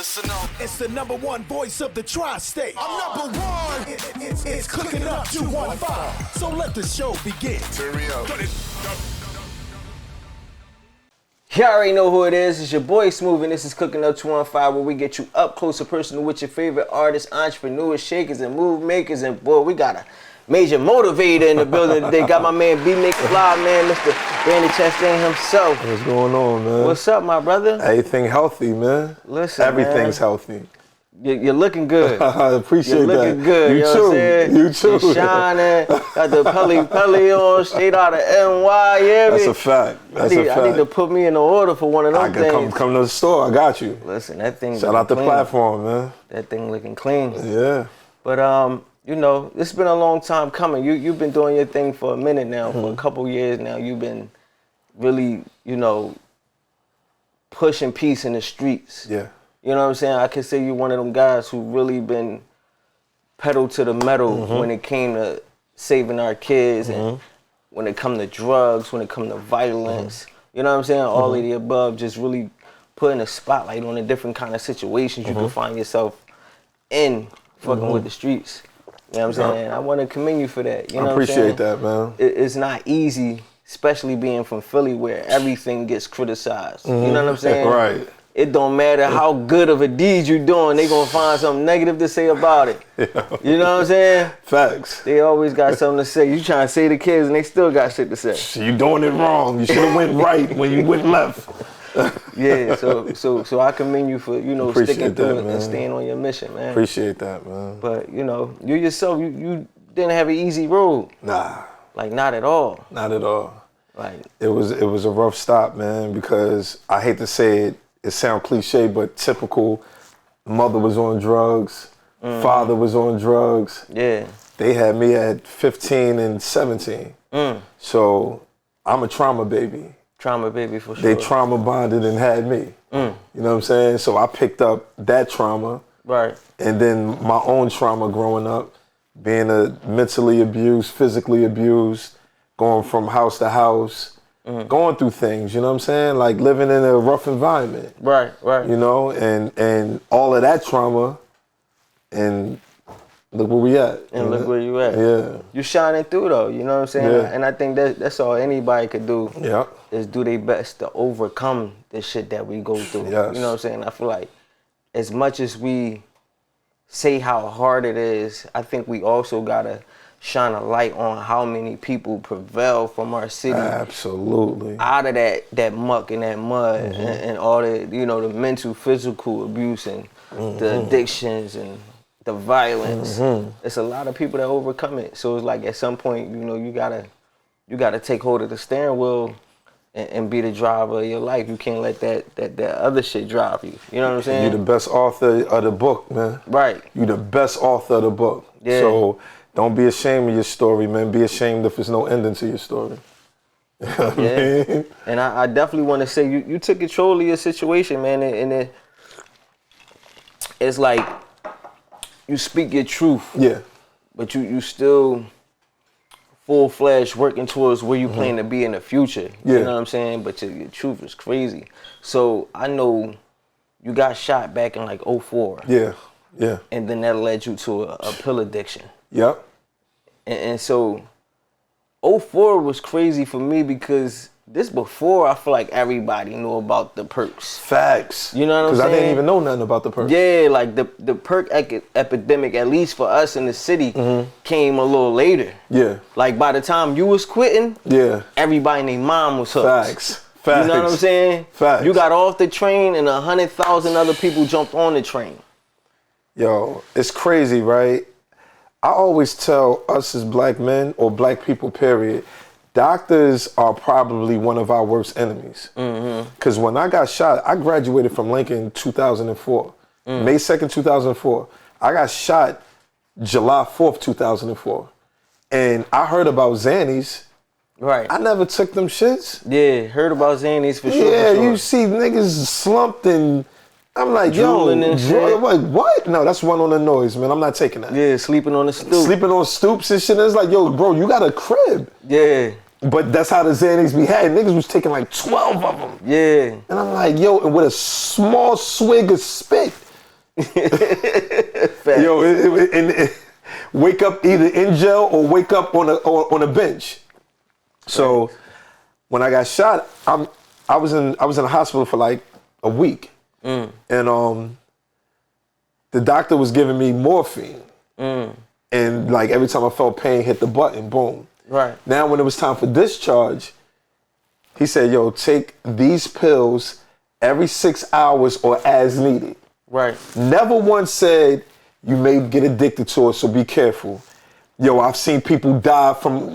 Listen up. It's the number one voice of the tri-state. I'm number one. It's Cooking Up 215. So let the show begin. Turn me up. You already know who it is. It's your boy Smooth, and this is Cooking Up 215, where we get you up close and personal with your favorite artists, entrepreneurs, shakers, and move makers. And boy, we got a major motivator in the building today. Got my man B.McFly, man, Mr. Randy Chastain himself. What's going on, man? What's up, my brother? Everything healthy, man. Listen, everything's man, healthy. You're looking good. I appreciate You're that. looking good. You You know too. what I'm saying? You too. You're shining. Got the Pelly on, straight out of NY. Yeah, That's a fact. That's a fact. I need to put me in the order for one of those I can things. come to the store. I got you. Listen, that thing. Shout out the clean. platform, man. That thing looking clean. Yeah. But you know, it's been a long time coming. You've been doing your thing for a minute now, for a couple years now. You've been really, you know, pushing peace in the streets. Yeah. You know what I'm saying? I can say you're one of them guys who really been pedal to the metal when it came to saving our kids and when it come to drugs, when it come to violence. You know what I'm saying? All of the above, just really putting a spotlight on the different kind of situations you can find yourself in fucking with the streets. You know what I'm saying? I want to commend you for that. You know I appreciate that, man. It's not easy, especially being from Philly where everything gets criticized. You know what I'm saying? Right. It don't matter how good of a deed you doing, they gonna find something negative to say about it. You know what I'm saying? Facts. They always got something to say. You trying to say to kids and they still got shit to say. You doing it wrong. You should have went right when you went left. Yeah, so I commend you for, you know, Appreciate sticking through that, it man. and staying on your mission, man. Appreciate that, man. But, you know, you yourself, you didn't have an easy road. Nah, Like, not at all. not at all. Like, It was a rough stop, man, because I hate to say it, it sounds cliche, but typical. Mother was on drugs, father was on drugs. yeah. They had me at 15 and 17. So I'm a trauma baby. Trauma baby for sure. They trauma bonded and had me. You know what I'm saying? So I picked up that trauma. Right. And then my own trauma growing up, being a mentally abused, physically abused, going from house to house, going through things, you know what I'm saying? Like living in a rough environment. Right. You know, and all of that trauma, and look where we at. And look where you at. Yeah. You shining through though, you know what I'm saying? Yeah. And I think that's all anybody could do. Yeah. Is do their best to overcome the shit that we go through. Yes. You know what I'm saying? I feel like as much as we say how hard it is, I think we also gotta shine a light on how many people prevail from our city Absolutely. out of that muck and that mud and all the, you know, the mental, physical abuse and the addictions and the violence. It's a lot of people that overcome it. So it's like at some point, you know, you gotta take hold of the steering wheel and be the driver of your life. You can't let that other shit drive you. You know what I'm saying? You're the best author of the book, man. Right. You're the best author of the book. Yeah. So don't be ashamed of your story, man. Be ashamed if there's no ending to your story. You know what I mean? And I definitely want to say you took control of your situation, man, and it's like you speak your truth. Yeah. But you still full-fledged working towards where you plan to be in the future. Yeah. You know what I'm saying? But your truth is crazy. So I know you got shot back in like 04. Yeah. Yeah. And then that led you to a pill addiction. Yep. And so 04 was crazy for me because this before I feel like everybody knew about the perks. Facts. You know what I'm saying? Because I didn't saying? even know nothing about the perks. Yeah, like the perk epidemic, at least for us in the city, came a little later. Yeah. Like by the time you was quitting, Yeah. everybody and their mom was hooked. Facts. Facts. You know what I'm saying? Facts. You got off the train and 100,000 other people jumped on the train. Yo, it's crazy, right? I always tell us as black men or black people, period, doctors are probably one of our worst enemies. Because when I got shot, I graduated from Lincoln in 2004. May 2nd, 2004. I got shot July 4th, 2004. And I heard about Xannies. Right. I never took them shits. Yeah, heard about Xannies for sure. Yeah, for sure. you see niggas slumped and I'm like, Drooling and shit. like, what? No, that's one on the noise, man. I'm not taking that. Yeah, sleeping on the stoop. Sleeping on stoops and shit. It's like, yo, bro, you got a crib. Yeah. But that's how the Xannies be had. Niggas was taking like 12 of them. Yeah. And I'm like, yo, and with a small swig of spit. Yo, wake up either in jail or wake up on a bench. So when I got shot, I was in the hospital for like a week, and the doctor was giving me morphine, and like every time I felt pain, hit the button, boom. Right. Now when it was time for discharge, he said, "Yo, take these pills every 6 hours or as needed." Right. Never once said you may get addicted to it, so be careful. Yo, I've seen people die from,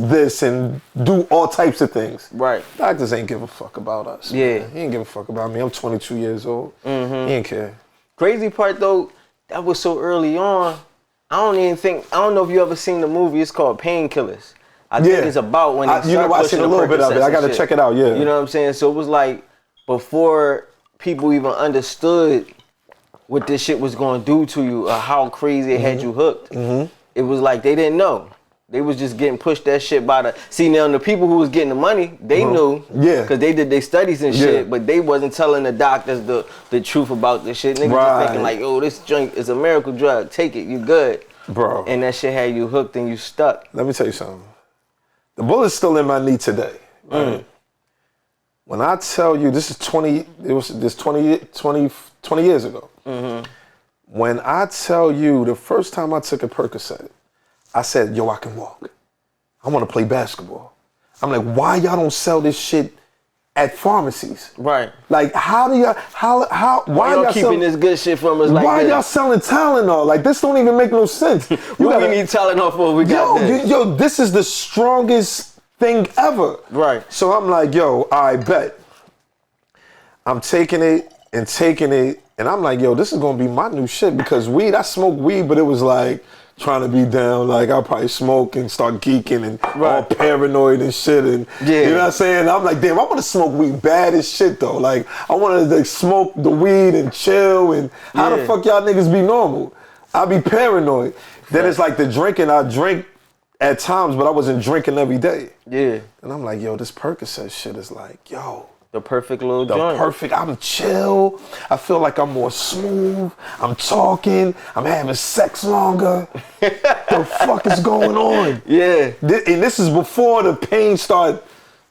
this and do all types of things. Right. Doctors ain't give a fuck about us. Yeah. Man. He ain't give a fuck about me. I'm 22 years old. He ain't care. Crazy part though, that was so early on. I don't know if you ever seen the movie. It's called Painkillers. I think it's about when they start I pushing seen a little bit of it. I gotta check it out. Yeah. You know what I'm saying? So it was like before people even understood what this shit was gonna do to you or how crazy it had you hooked. It was like they didn't know. They was just getting pushed that shit by the... See, now the people who was getting the money, they knew. Yeah. Because they did their studies and shit, but they wasn't telling the doctors the truth about this shit. Niggas just thinking like, oh, this joint is a miracle drug. Take it, you good. Bro. And that shit had you hooked and you stuck. Let me tell you something. The bullet's still in my knee today. Right? When I tell you, this is 20 years ago. When I tell you the first time I took a Percocet, I said, yo, I can walk. I want to play basketball. I'm like, why y'all don't sell this shit at pharmacies? Right. Like, why y'all keeping this good shit from us like why this? y'all selling Tylenol? Like, this don't even make no sense. What we need Tylenol for? We got this. Yo, this is the strongest thing ever. Right. So I'm like, yo, I bet. I'm taking it, and I'm like, yo, this is gonna be my new shit because weed, I smoked weed, but it was like trying to be down. Like I'll probably smoke and start geeking and all paranoid and shit. And you know what I'm saying? I'm like, damn, I want to smoke weed bad as shit though. Like I want to smoke the weed and chill. And how the fuck y'all niggas be normal? I be paranoid. Then it's like the drinking. I drink at times, but I wasn't drinking every day. Yeah. And I'm like, yo, this Percocet shit is like, yo. The perfect little joint. I'm chill. I feel like I'm more smooth. I'm talking. I'm having sex longer. The fuck is going on? Yeah. And this is before the pain started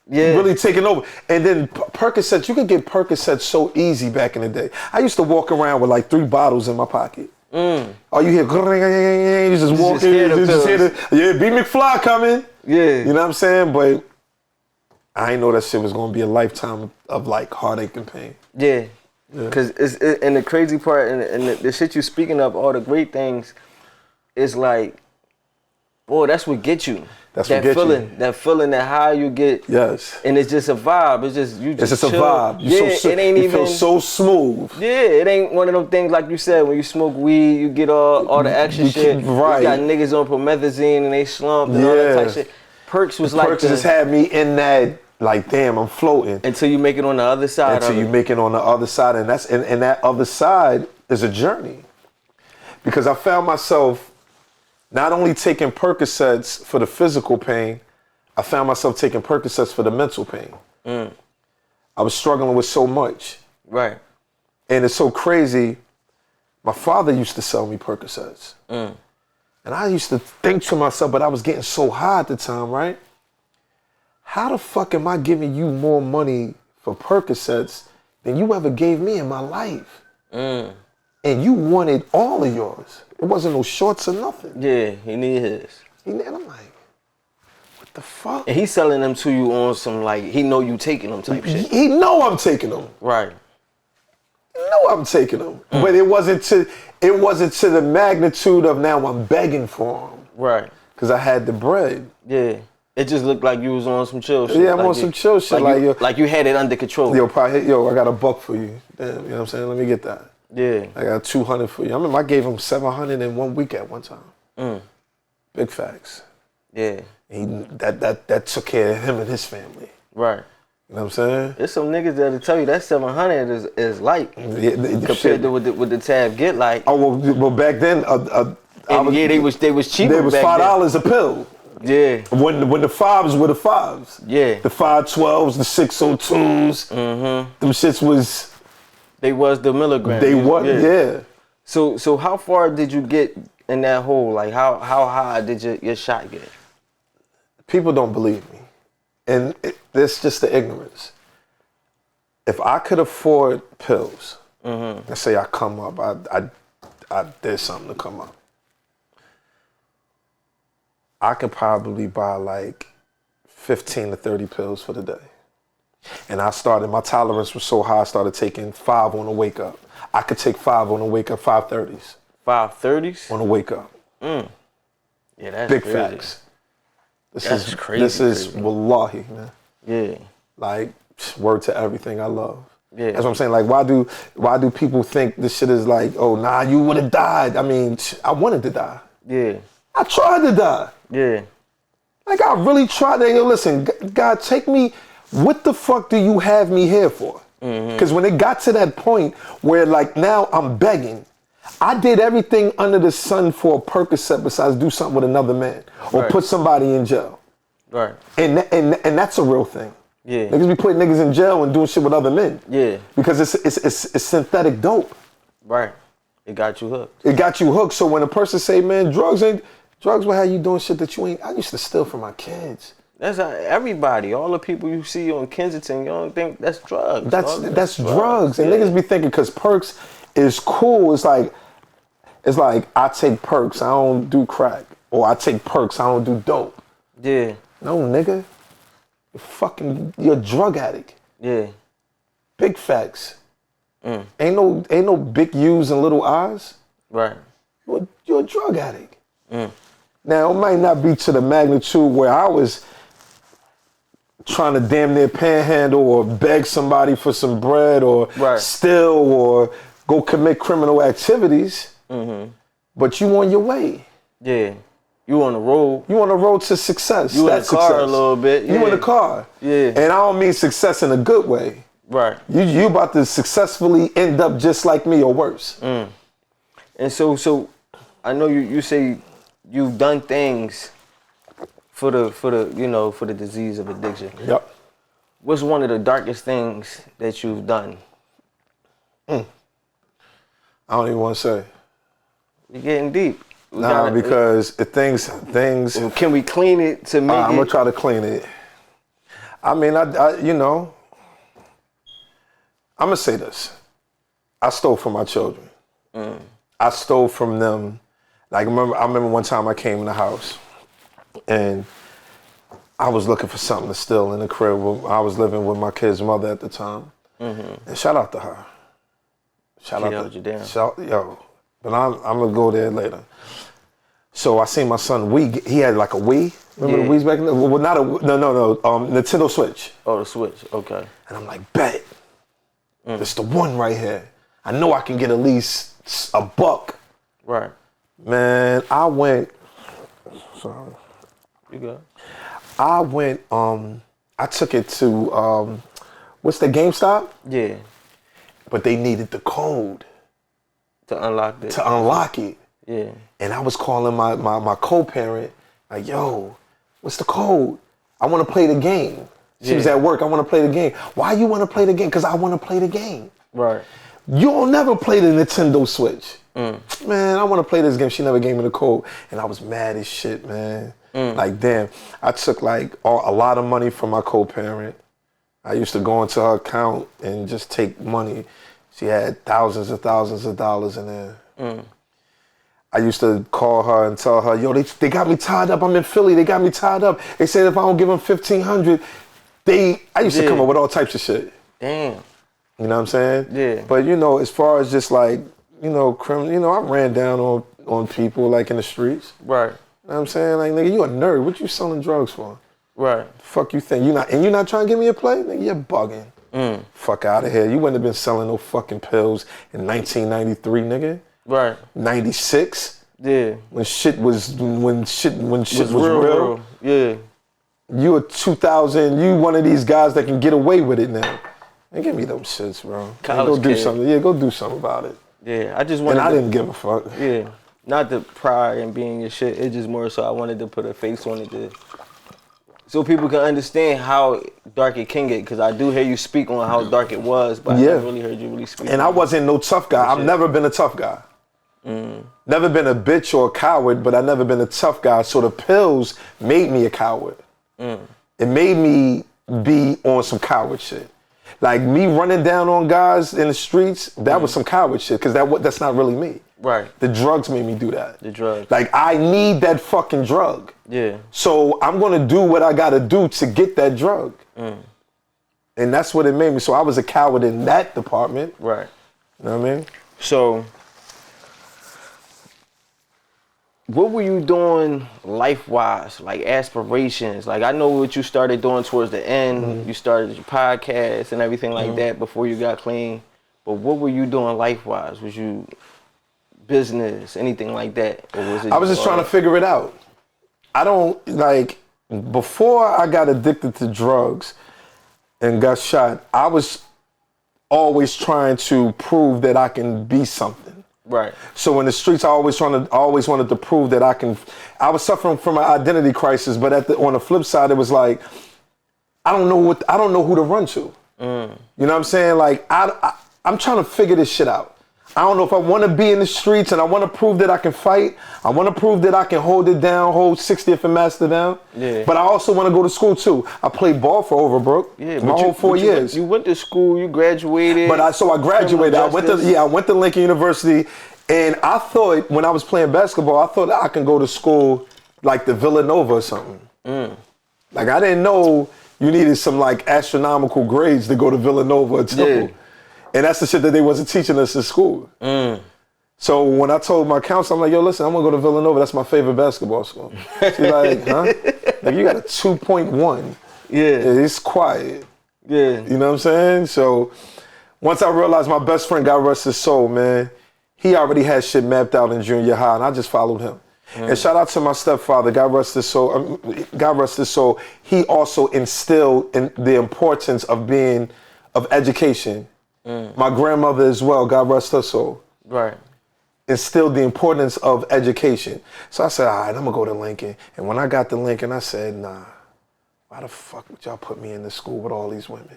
really taking over. And then Percocets, you could get Percocets so easy back in the day. I used to walk around with like 3 bottles in my pocket. Oh, you hear, you just walking. You just hear B.McFly coming. Yeah. You know what I'm saying? But I didn't know that shit was gonna be a lifetime of like heartache and pain. Yeah, because and the crazy part and the shit you speaking of, all the great things, is like, boy, that's what gets you. That's what gets you. That feeling, that high you get. Yes. And it's just a vibe. It's just you just. It's just chill. A vibe. It ain't even. You feel so smooth. Yeah, it ain't one of them things like you said when you smoke weed, you get all the action shit. Right. You got niggas on promethazine and they slumped and all that type of shit. Perks was like Perks just had me in that, like, damn, I'm floating. Until you make it on the other side. Until you make it on the other side. And that's and that other side is a journey. Because I found myself not only taking Percocets for the physical pain, I found myself taking Percocets for the mental pain. I was struggling with so much. Right. And it's so crazy. My father used to sell me Percocets. And I used to think to myself, but I was getting so high at the time, right? How the fuck am I giving you more money for Percocets than you ever gave me in my life? And you wanted all of yours. It wasn't no shorts or nothing. Yeah, he needed his. And I'm like, what the fuck? And he's selling them to you on some, like, he know you taking them type shit. He know I'm taking them. Right. He know I'm taking them. But it wasn't to the magnitude of now I'm begging for them. Right. Because I had the bread. Yeah. It just looked like you was on some chill shit. Yeah, I'm on some chill shit. Like you had it under control. Yo, I got $1 for you. Damn, you know what I'm saying? Let me get that. Yeah. I got 200 for you. I remember I gave him 700 in 1 week at one time. Big facts. Yeah. That took care of him and his family. Right. You know what I'm saying? There's some niggas that'll tell you that 700 is light compared to what the tab get like. Oh well, back then, they was cheaper. They was $5 a pill. Yeah. When the fives were the fives. Yeah. The 512s, the 602s. Them shits was. They was the milligrams. They was, yeah. So how far did you get in that hole? Like how high did your shot get? People don't believe me. And it's just the ignorance. If I could afford pills, let's say I come up, I did something to come up. I could probably buy like 15 to 30 pills for the day. And my tolerance was so high, I started taking 5 on the wake up. I could take 5 on the wake up, 530s. 530s? On the wake up. Yeah, that's big crazy. Facts. That's crazy. This is wallahi, man. Yeah. Like, word to everything I love. Yeah. That's what I'm saying. Like, why do people think this shit is like, oh, nah, you would have died? I mean, I wanted to die. Yeah. I tried to die. Yeah. Like, I really tried to. Yo, listen, God, take me. What the fuck do you have me here for? Because when it got to that point where, like, now I'm begging, I did everything under the sun for a Percocet besides do something with another man or put somebody in jail. Right. And that's a real thing. Yeah. Niggas be putting niggas in jail and doing shit with other men. Yeah. Because it's synthetic dope. Right. It got you hooked. It got you hooked. So when a person say, man, drugs will have you doing shit that you ain't. I used to steal from my kids. That's everybody. All the people you see on Kensington, you don't think that's drugs. That's drugs. And niggas be thinking because perks is cool. It's like I take perks, I don't do crack. Or I take perks, I don't do dope. Yeah. No, nigga. You're a drug addict. Yeah. Big facts. Ain't no big U's and little I's. Right. You're a drug addict. Now, it might not be to the magnitude where I was trying to damn near panhandle or beg somebody for some bread or steal or go commit criminal activities. But you on your way. Yeah. You on the road. You on the road to success. You in the car a little bit. Yeah. You in the car. Yeah. And I don't mean success in a good way. Right. You about to successfully end up just like me or worse. And so I know you say you've done things for the disease of addiction. Yep. What's one of the darkest things that you've done? I don't even want to say. You're getting deep. Because things. Can we clean it to make I'm gonna try to clean it. I mean, I'm gonna say this. I stole from my children. I stole from them. Like I remember one time I came in the house, and I was looking for something to steal in the crib. I was living with my kid's mother at the time, and shout out to her. Shout out to yo. But I'm gonna go there later. So I seen my son Wii. He had like a Wii. Remember the Wii's back then? Well, not a no. Nintendo Switch. Oh, the Switch. Okay. And I'm like, bet. It's the one right here. I know I can get at least $1. Right. Man, I went. Sorry. You good? I went. I took it to what's the GameStop? Yeah. But they needed the code to unlock it. To unlock it. Yeah. And I was calling my co-parent, like, yo, what's the code? I want to play the game. She was at work. I want to play the game. Why you want to play the game? Because I want to play the game. Right. You'll never play the Nintendo Switch. Man, I want to play this game. She never gave me the code. And I was mad as shit, man. Like, damn. I took, like, a lot of money from my co-parent. I used to go into her account and just take money. She had thousands and thousands of dollars in there. I used to call her and tell her, yo, they got me tied up. I'm in Philly. They got me tied up. They said if I don't give them $1,500, I used to come up with all types of shit. Damn. You know what I'm saying? Yeah. But, as far as just like, I ran down on people like in the streets. Right. You know what I'm saying? Like, nigga, you a nerd. What you selling drugs for? Right. Fuck you think? You're not trying to give me a play? Nigga, you're bugging. Fuck out of here. You wouldn't have been selling no fucking pills in 1993, nigga. Right. 96. Yeah. When shit was real. Yeah. You a 2000. You one of these guys that can get away with it now. Man, give me them shits, bro. Go do something. Yeah, go do something about it. Yeah, I just wanted. And I didn't give a fuck. Yeah. Not the pride and being your shit. It's just more so I wanted to put a face on it so people can understand how dark it can get. Because I do hear you speak on how dark it was, but I never really heard you really speak. And I wasn't no tough guy. I've never been a tough guy. Never been a bitch or a coward, but I never been a tough guy. So the pills made me a coward. It made me be on some coward shit. Like me running down on guys in the streets, that was some coward shit, because that's not really me. Right. The drugs made me do that. The drugs. Like I need that fucking drug. Yeah. So I'm gonna do what I gotta do to get that drug. And that's what it made me. So I was a coward in that department. Right. You know what I mean? So, what were you doing life-wise, like aspirations? Like, I know what you started doing towards the end. You started your podcast and everything like that before you got clean. But what were you doing life-wise? Was you business, anything like that? Or was it I was just trying to figure it out. I don't, like, before I got addicted to drugs and got shot, I was always trying to prove that I can be something. Right. So in the streets, I always wanted to prove that I was suffering from an identity crisis, but on the flip side, it was like, I don't know who to run to. You know what I'm saying? Like, I'm trying to figure this shit out. I don't know if I want to be in the streets and I want to prove that I can fight. I want to prove that I can hold it down, hold 60th and Master down. Yeah. But I also want to go to school too. I played ball for Overbrook. Yeah, my whole 4 years. You went to school, you graduated. But I graduated. I went to Lincoln University, and I thought when I was playing basketball, I thought I can go to school like the Villanova or something. Like I didn't know you needed some like astronomical grades to go to Villanova or Temple. Yeah. And that's the shit that they wasn't teaching us in school. So when I told my counselor, I'm like, yo, listen, I'm gonna go to Villanova. That's my favorite basketball school. She's like, huh? Like, you got a 2.1. Yeah. It's quiet. Yeah. You know what I'm saying? So once I realized my best friend, God rest his soul, man, he already had shit mapped out in junior high, and I just followed him. And shout out to my stepfather, God rest his soul. God rest his soul. He also instilled in the importance of education. My grandmother as well, God rest her soul. Right. Instilled the importance of education. So I said, all right, I'm gonna go to Lincoln. And when I got to Lincoln, I said, nah, why the fuck would y'all put me in the school with all these women?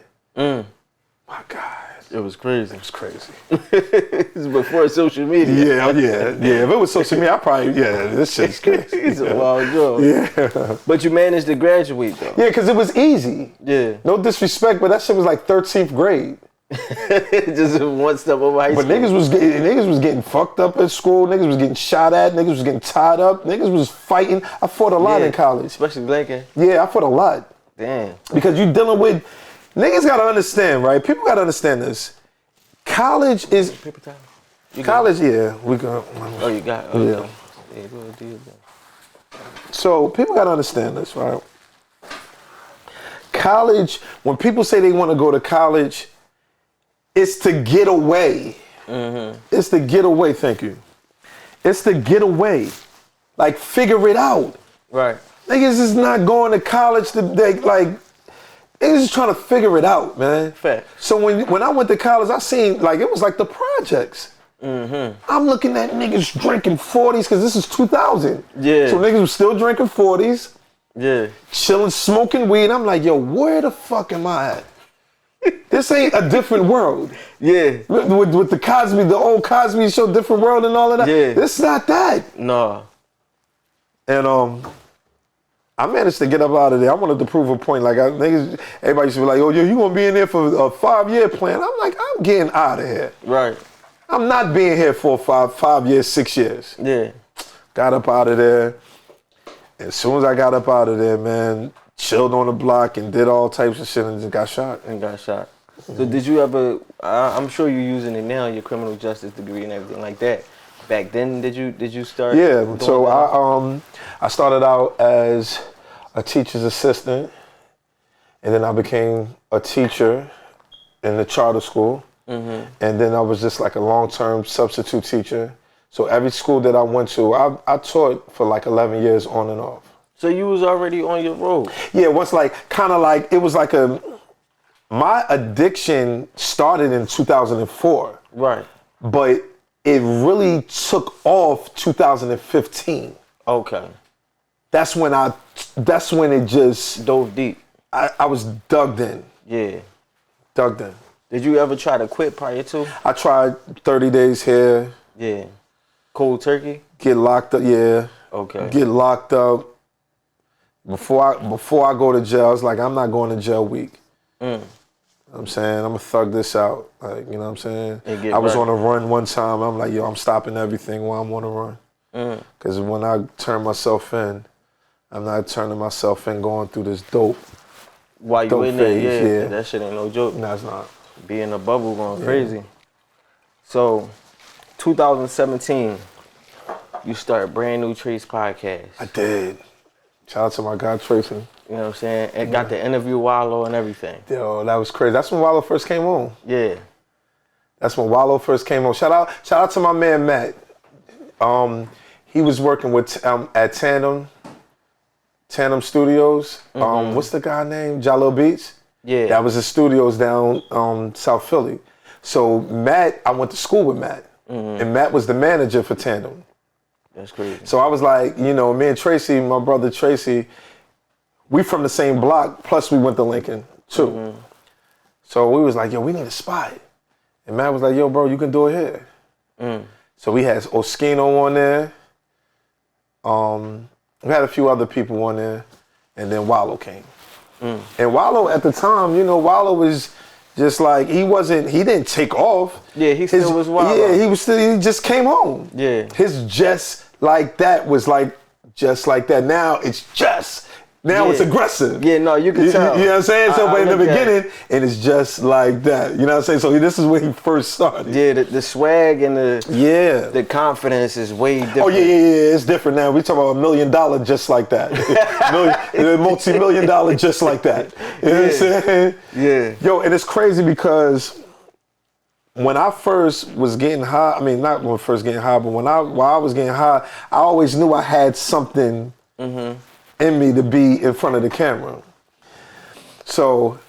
My God. It was crazy. It was crazy. This is before social media. Yeah. If it was social media, this shit's crazy. It's a wild joke. Yeah. But you managed to graduate though. Yeah, because it was easy. Yeah. No disrespect, but that shit was like 13th grade. Just one step over high school. But niggas was getting fucked up at school. Niggas was getting shot at. Niggas was getting tied up. Niggas was fighting. I fought a lot in college. Especially Lincoln. Yeah, I fought a lot. Damn. Because you dealing with, niggas gotta understand, right? People gotta understand this. College is, paper towel. College, yeah. We go. Oh, you got it. Okay. Yeah, go ahead, do your thing. So people gotta understand this, right? College, when people say they want to go to college, it's to get away. It's to get away, thank you. It's to get away. Like, figure it out. Right. Niggas is not going to college to, niggas is trying to figure it out, man. Fact. So when I went to college, I seen, like, it was like the projects. I'm looking at niggas drinking 40s, because this is 2000. Yeah. So niggas was still drinking 40s. Yeah. Chilling, smoking weed. I'm like, yo, where the fuck am I at? This ain't a different world. Yeah. With the Cosby, the old Cosby show, Different World and all of that. Yeah. This is not that. No. And I managed to get up out of there. I wanted to prove a point. Like, niggas, everybody used to be like, oh, yo, you gonna be in there for a 5-year plan? I'm like, I'm getting out of here. Right. I'm not being here for 5 years, 6 years. Yeah. Got up out of there. As soon as I got up out of there, man, chilled on the block and did all types of shit and just got shot. So did you ever, I'm sure you're using it now, your criminal justice degree and everything like that. Back then, did you start? Yeah, so I started out as a teacher's assistant, and then I became a teacher in the charter school. And then I was just like a long-term substitute teacher. So every school that I went to, I taught for like 11 years on and off. So you was already on your road? Yeah, it was like, it was like my addiction started in 2004. Right. But it really took off 2015. Okay. That's when it just dove deep. I was dug in. Yeah. Dug in. Did you ever try to quit prior to? I tried 30 days here. Yeah. Cold turkey? Get locked up, yeah. Okay. Get locked up. Before I go to jail, it's like, I'm not going to jail week. I'm saying, I'm gonna thug this out. Like, you know what I'm saying? I was on a run one time. I'm like, yo, I'm stopping everything while I'm on a run. Because when I turn myself in, I'm not turning myself in going through this dope. While you in there, yeah, that shit ain't no joke. No, it's not. Be in a bubble going crazy. So, 2017, you start Brand New Trace podcast. I did. Shout out to my guy Tracy. You know what I'm saying? And got to interview Wallow and everything. Yo, that was crazy. That's when Wallow first came on. Yeah. That's when Wallow first came on. Shout out to my man Matt. He was working with at Tandem Studios. What's the guy name? Jalil Beats. Yeah. That was his studios down South Philly. So Matt, I went to school with Matt, and Matt was the manager for Tandem. That's crazy. So I was like, you know, me and Tracy, my brother Tracy, we from the same block, plus we went to Lincoln too. So we was like, yo, we need a spot. And Matt was like, yo, bro, you can do it here. So we had Oskino on there. We had a few other people on there. And then Wallow came. And Wallow at the time, you know, Wallow was just like, he didn't take off. Yeah, he still was Wallow. Yeah, he just came home. Yeah. His just like that was like, just like that. Now it's just. Now it's aggressive. Yeah, no, you can tell. You know what I'm saying? So, but in the beginning, and it's just like that. You know what I'm saying? So this is when he first started. Yeah, the swag and the confidence is way different. Oh, yeah, it's different now. We talking about $1 million just like that. Multi-million dollar just like that. You know what I'm saying? Yeah. Yo, and it's crazy because when I first was getting high, I mean, not when first getting high, but while I was getting high, I always knew I had something in me to be in front of the camera. So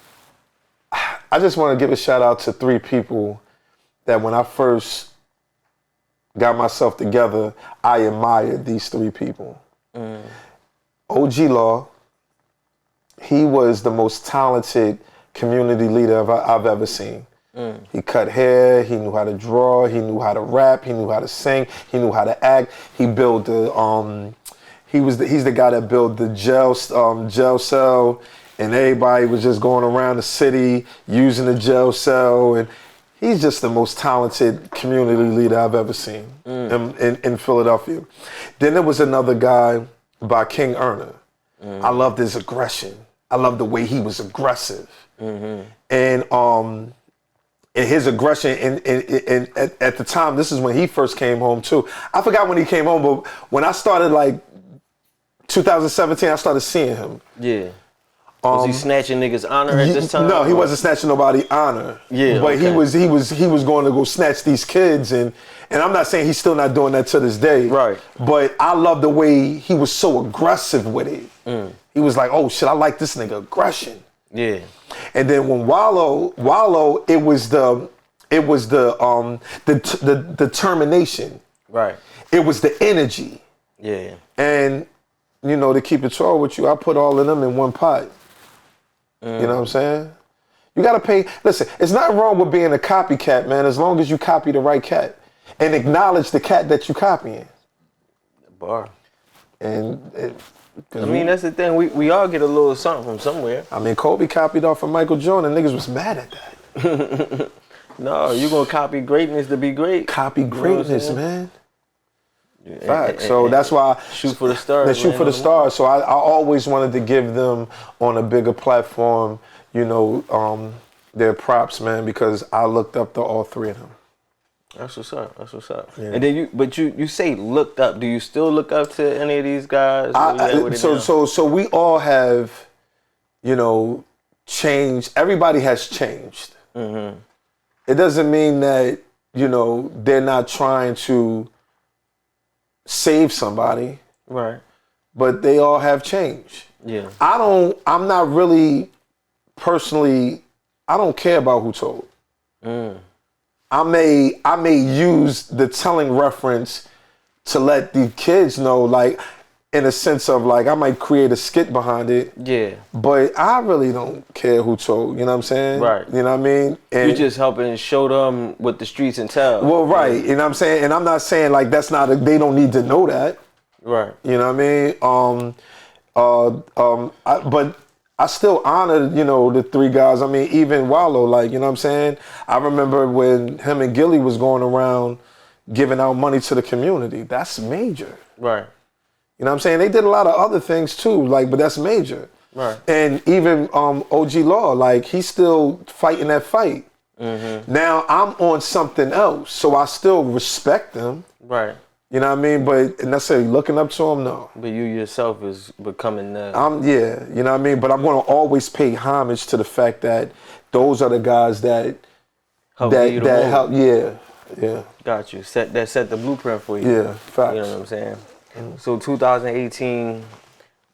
I just want to give a shout out to 3 people that when I first got myself together, I admired these 3 people. OG Law, he was the most talented community leader I've ever seen. He cut hair, he knew how to draw, he knew how to rap, he knew how to sing, he knew how to act. He built he's the guy that built the jail cell, and everybody was just going around the city using the jail cell, and he's just the most talented community leader I've ever seen in Philadelphia. Then there was another guy by King Erner. I loved his aggression. I loved the way he was aggressive. And his aggression, and at the time, this is when he first came home too. I forgot when he came home, but when I started like 2017, I started seeing him. Yeah. Was he snatching niggas' honor at this time? No, he wasn't snatching nobody honor. Yeah. But he was going to go snatch these kids, and I'm not saying he's still not doing that to this day. Right. But I love the way he was so aggressive with it. He was like, oh shit, I like this nigga aggression. Yeah. And then when Wallow, it was the determination. Right. It was the energy. Yeah. And you know, to keep it real with you, I put all of them in one pot. You know what I'm saying? You gotta pay. Listen, it's not wrong with being a copycat, man, as long as you copy the right cat and acknowledge the cat that you copying. Bar. And I mean, that's the thing. We all get a little something from somewhere. I mean, Kobe copied off of Michael Jordan. Niggas was mad at that. No, you gonna copy greatness to be great. Copy greatness, man. Fact. So that's why shoot for the stars. Shoot for the stars. So I always wanted to give them on a bigger platform, you know, their props, man, because I looked up to all 3 of them. That's what's up. That's what's up. Yeah. And then you say looked up. Do you still look up to any of these guys? So we all have, you know, changed. Everybody has changed. It doesn't mean that, you know, they're not trying to save somebody. Right. But they all have changed. Yeah. I'm not really personally, I don't care about who told. I may use the telling reference to let the kids know, like, in a sense of like I might create a skit behind it. Yeah. But I really don't care who told. You know what I'm saying? Right. You know what I mean? And you just helping show them what the streets entail. well, right. You know what I'm saying? And I'm not saying like that's not. They don't need to know that. Right. You know what I mean? But I still honor, you know, the three guys. I mean, even Wallow, like, you know what I'm saying? I remember when him and Gilly was going around giving out money to the community. That's major. Right. You know what I'm saying? They did a lot of other things too, like, but that's major. Right. And even OG Law, like, he's still fighting that fight. Mm-hmm. Now I'm on something else, so I still respect them. Right. You know what I mean? But necessarily looking up to him, no. But you yourself is becoming the... Yeah, you know what I mean? But I'm going to always pay homage to the fact that those are the guys that help. Yeah. Got you. Set the blueprint for you. Yeah, facts. You know what I'm saying? So 2018,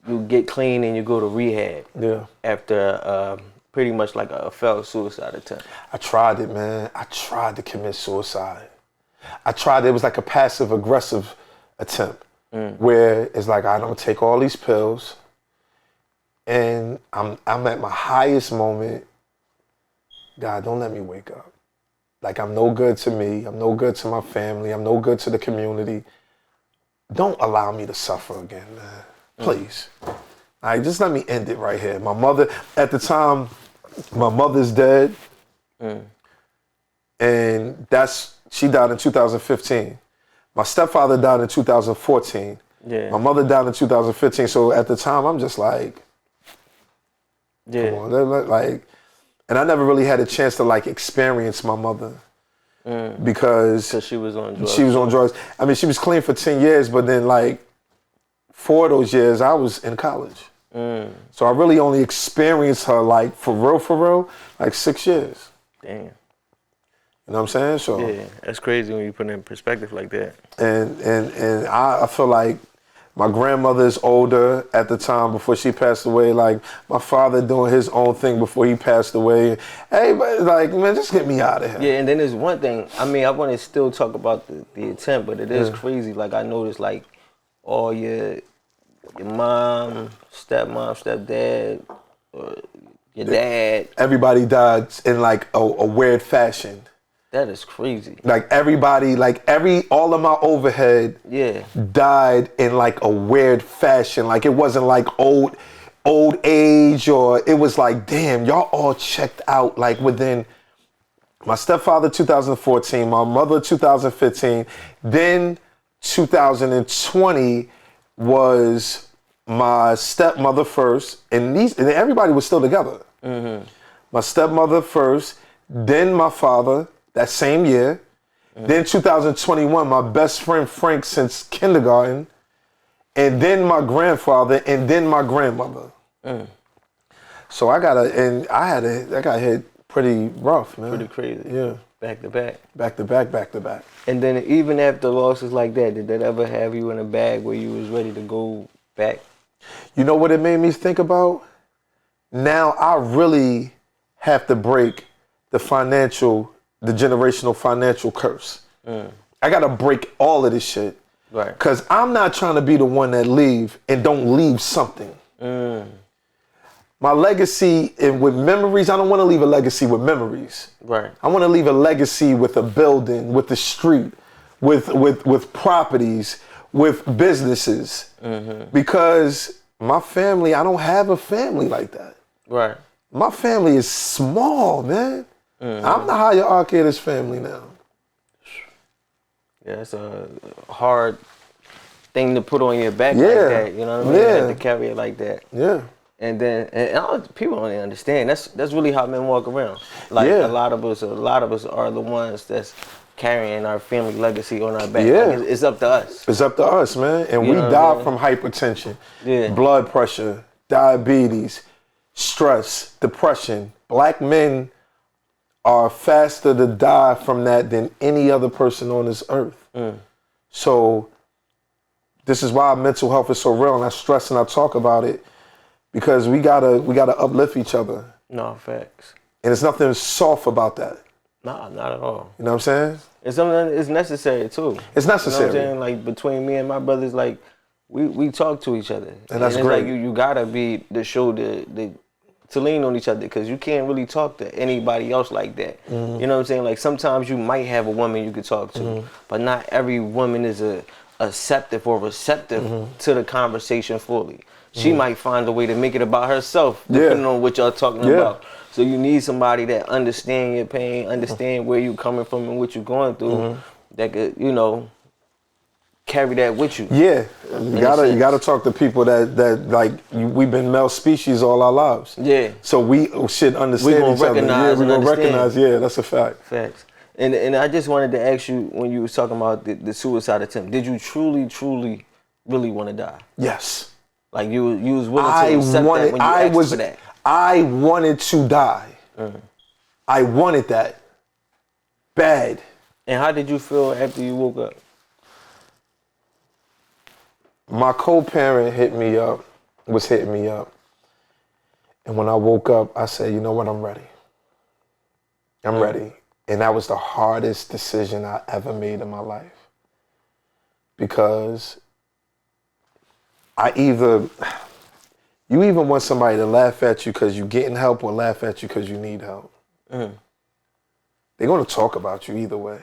you get clean and you go to rehab. Yeah. After pretty much like a failed suicide attempt. I tried it, man. I tried to commit suicide. It was like a passive aggressive attempt where it's like I don't take all these pills and I'm at my highest moment. God, don't let me wake up. Like I'm no good to me. I'm no good to my family. I'm no good to the community. Don't allow me to suffer again, man. Please. All right, just let me end it right here. My mother, at the time, my mother's dead. And she died in 2015. My stepfather died in 2014. Yeah. My mother died in 2015. So at the time, I'm just like, yeah. Come on, like, and I never really had a chance to like experience my mother because she was on drugs. She was on drugs. I mean, she was clean for 10 years, but then like 4 of those years, I was in college. So I really only experienced her like for real, like 6 years. Damn. You know what I'm saying? So yeah, that's crazy when you put it in perspective like that. And I feel like my grandmother is older at the time before she passed away. Like my father doing his own thing before he passed away. Hey, but like, man, just get me out of here. Yeah, and then there's one thing. I mean, I want to still talk about the attempt, but it is crazy. Like I noticed, like all your mom, stepdad, your dad. Everybody died in like a weird fashion. That is crazy. Like everybody, all of my overhead died in like a weird fashion. Like it wasn't like old age or it was like, damn, y'all all checked out like within my stepfather 2014, my mother 2015, then 2020 was my stepmother first, and everybody was still together. My stepmother first, then my father. That same year. Then 2021, my best friend Frank since kindergarten. And then my grandfather, and then my grandmother. So I got hit pretty rough, man. Pretty crazy. Yeah. Back to back. Back to back, back to back. And then even after losses like that, did that ever have you in a bag where you was ready to go back? You know what it made me think about? Now I really have to break the generational financial curse. I gotta break all of this shit. Right. Cause I'm not trying to be the one that leave and don't leave something. My legacy and with memories, I don't want to leave a legacy with memories. Right. I want to leave a legacy with a building, with the street, with properties, with businesses. Because my family, I don't have a family like that. Right. My family is small, man. I'm the hierarchy of this family now. Yeah, it's a hard thing to put on your back like that. You know what I mean? You have to carry it like that. Yeah. And then people don't even understand. That's really how men walk around. Like a lot of us are the ones that's carrying our family legacy on our back. Yeah. Like it's up to us. It's up to us, man. And we die from hypertension, blood pressure, diabetes, stress, depression. Black men are faster to die from that than any other person on this earth. So this is why mental health is so real, and I stress and I talk about it because we gotta uplift each other. No, facts. And there's nothing soft about that. Nah, not at all. You know what I'm saying? It's something that's necessary too. It's necessary. You know what I'm saying? Like between me and my brothers, like we talk to each other. And that's it's great. Like you gotta be the show to lean on each other, because you can't really talk to anybody else like that. You know what I'm saying? Like sometimes you might have a woman you could talk to, but not every woman is acceptive or receptive to the conversation fully. She might find a way to make it about herself, depending on what y'all talking about. So you need somebody that understand your pain, understand where you coming from and what you're going through, that could, carry that with you. Yeah, you gotta talk to people that like we've been male species all our lives. Yeah. So we should understand each other. Yeah, we're gonna recognize. Yeah, that's a fact. Facts. And I just wanted to ask you, when you was talking about the suicide attempt, did you truly really want to die? Yes. Like you was willing to accept that when you asked for that? I wanted to die. I wanted that bad. And how did you feel after you woke up? My co-parent was hitting me up. And when I woke up, I said, you know what, I'm ready. I'm ready. And that was the hardest decision I ever made in my life. Because you either want somebody to laugh at you because you're getting help or laugh at you because you need help. They're going to talk about you either way.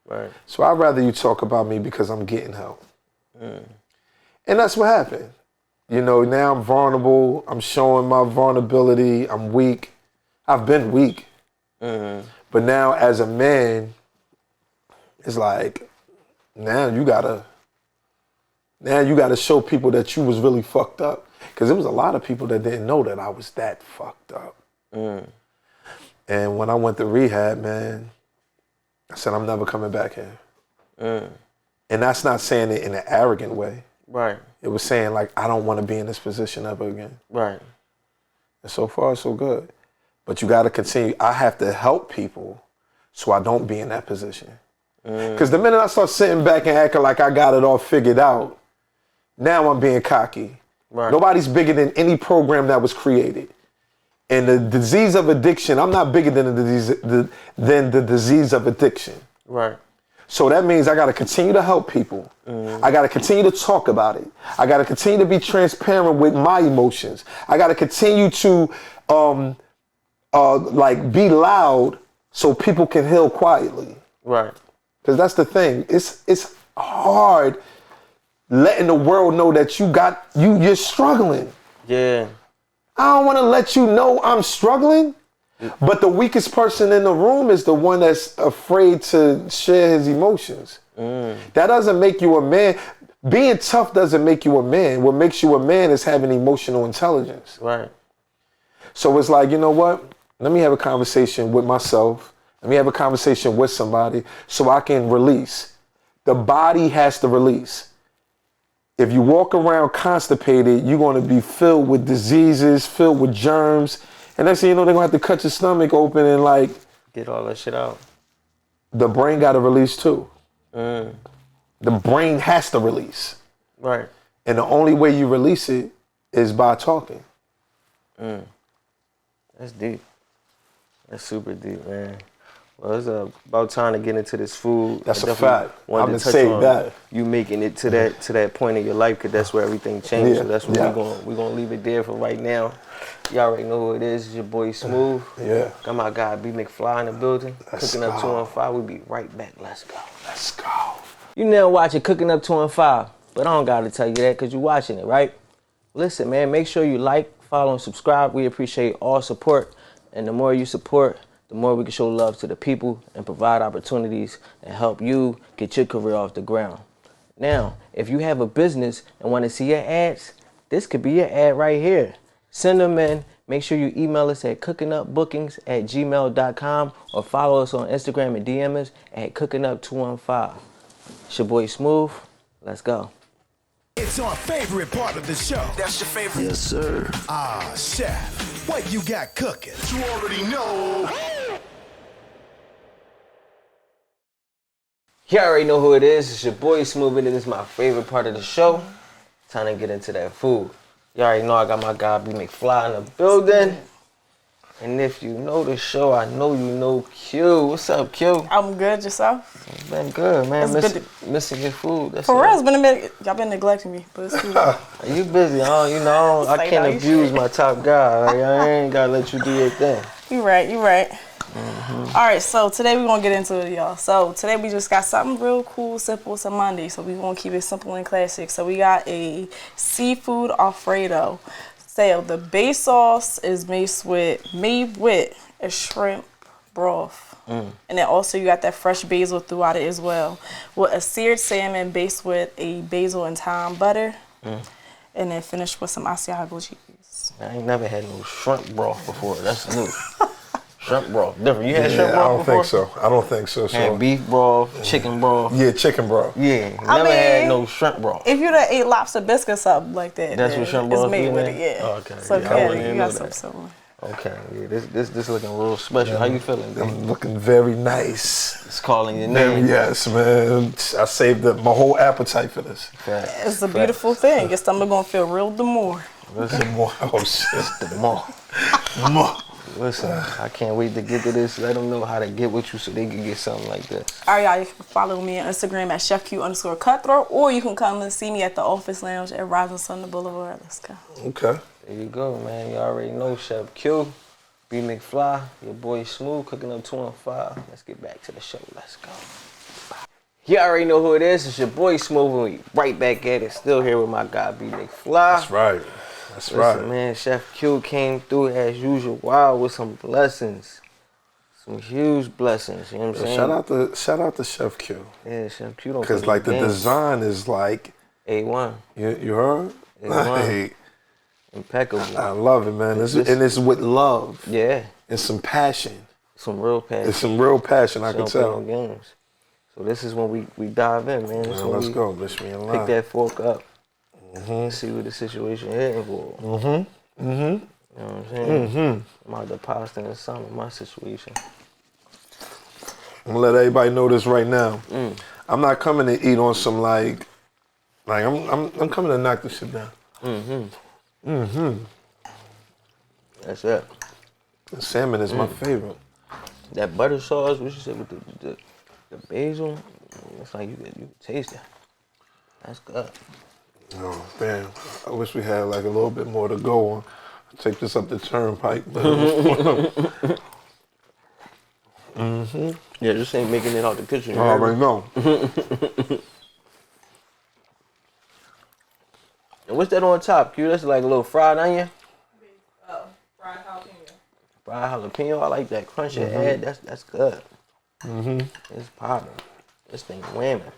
Right. So I'd rather you talk about me because I'm getting help. And that's what happened. Now I'm vulnerable. I'm showing my vulnerability. I'm weak. I've been weak. But now as a man, it's like, now you gotta show people that you was really fucked up. Because there was a lot of people that didn't know that I was that fucked up. And when I went to rehab, man, I said, I'm never coming back here. And that's not saying it in an arrogant way. Right. It was saying, like, I don't want to be in this position ever again. Right. And so far, so good. But you got to continue. I have to help people so I don't be in that position. Because the minute I start sitting back and acting like I got it all figured out, now I'm being cocky. Right. Nobody's bigger than any program that was created. And the disease of addiction, I'm not bigger than the disease of addiction. Right. So that means I got to continue to help people. I got to continue to talk about it. I got to continue to be transparent with my emotions. I got to continue to be loud so people can heal quietly. Right. Because that's the thing. It's hard letting the world know that you're struggling. Yeah. I don't want to let you know I'm struggling. But the weakest person in the room is the one that's afraid to share his emotions. That doesn't make you a man. Being tough doesn't make you a man. What makes you a man is having emotional intelligence. Right. So it's like, you know what? Let me have a conversation with myself. Let me have a conversation with somebody so I can release. The body has to release. If you walk around constipated, you're going to be filled with diseases, filled with germs. And next thing you know, they're going to have to cut your stomach open and get all that shit out. The brain got to release too. The brain has to release. Right. And the only way you release it is by talking. That's deep. That's super deep, man. Well, it's about time to get into this food. That's a fact. I'm gonna say that you making it to that point in your life, because that's where everything changes. Yeah. So that's what we're gonna leave it there for right now. Y'all already know who it is. It's your boy Smooth. Yeah. Got my guy B.McFly in the building. Let's Cooking Up go. 215. We'll be right back. Let's go. Let's go. You now watching Cooking Up 215, but I don't gotta tell you that because you're watching it, right? Listen, man, make sure you like, follow, and subscribe. We appreciate all support, and the more you support, the more we can show love to the people and provide opportunities and help you get your career off the ground. Now, if you have a business and want to see your ads, this could be your ad right here. Send them in. Make sure you email us at cooknupbookings@gmail.com or follow us on Instagram and DM us at cookingup215. It's your boy Smooth. Let's go. It's our favorite part of the show. That's your favorite? Yes, sir. Ah, chef, what you got cooking? You already know. You already know who it is. It's your boy Smooth, and this is my favorite part of the show. Time to get into that food. You already know I got my guy B.McFly in the building. And if you know the show, I know you know Q. What's up, Q? I'm good, yourself? It's been good, man. Missing your food. That's For it. real, it's been a minute. Y'all been neglecting me, but it's cool. You busy, huh? You know, I Like, can't no, you abuse straight. my top guy. Like, I ain't gotta let you do your thing. You right. All right, so today we're gonna get into it, y'all. So today we just got something real cool, simple. It's a Monday, so we gonna keep it simple and classic. So we got a seafood Alfredo. So the base sauce is made with a shrimp broth. And then also you got that fresh basil throughout it as well. With a seared salmon based with a basil and thyme butter. And then finished with some Asiago cheese. I ain't never had no shrimp broth before. That's new. Shrimp broth, different. You had shrimp broth I don't before? think so. I don't think so. Had beef broth, chicken broth. Yeah, chicken broth. Yeah, I never had mean, no shrimp broth. If you done ate lobster biscuit something like that, That's then what shrimp broth it's made is, with man? it, yeah. Oh, okay. So Yeah, I yeah, wouldn't you even got know some that. similar. Okay, yeah, this looking real special. How you feeling, dude? I'm looking very nice. It's calling your Very, name. yes, man. I saved up my whole appetite for this. Facts. It's a beautiful thing. Your stomach gonna feel real demure. Listen, More. Oh shit. the more. More. Listen, I can't wait to get to this. Let them know how to get with you so they can get something like this. All right, y'all, you can follow me on Instagram at chefq_cutthroat, or you can come and see me at the Office Lounge at Rising Sun Boulevard. Let's go. Okay. There you go, man. You already know Chef Q, B.McFly, your boy Smooth, cooking up 2 and 5. Let's get back to the show. Let's go. You already know who it is. It's your boy Smooth, and we right back at it. Still here with my guy B.McFly. That's right. That's Listen, right. man, Chef Q came through as usual, wow, with some blessings. Some huge blessings, you know what I'm saying? Shout out to Chef Q. Yeah, Chef Q don't Because play like the games. design is like A1, you heard? A1. Like, Impeccable. I love it, man. And it's with love Yeah, and some passion. some real passion. It's some real passion, I She can don't play tell. no games. So this is when we dive in, man. This Man, when let's we go. Wish me in pick line. that fork up. See what the situation is involved. You know what I'm saying? I'm out the pasta and some of my situation. I'm gonna let everybody know this right now. I'm not coming to eat on some like I'm coming to knock this shit down. That's it. Salmon is my favorite. That butter sauce, what you said with the basil, it's like you can taste it. That's good. Oh man, I wish we had like a little bit more to go on. Take this up the turnpike. But Yeah, this ain't making it out the kitchen. I already know. And what's that on top, Q? That's like a little fried onion? Fried jalapeno. Fried jalapeno, I like that crunchy head. That's good. It's popping. This thing whamming.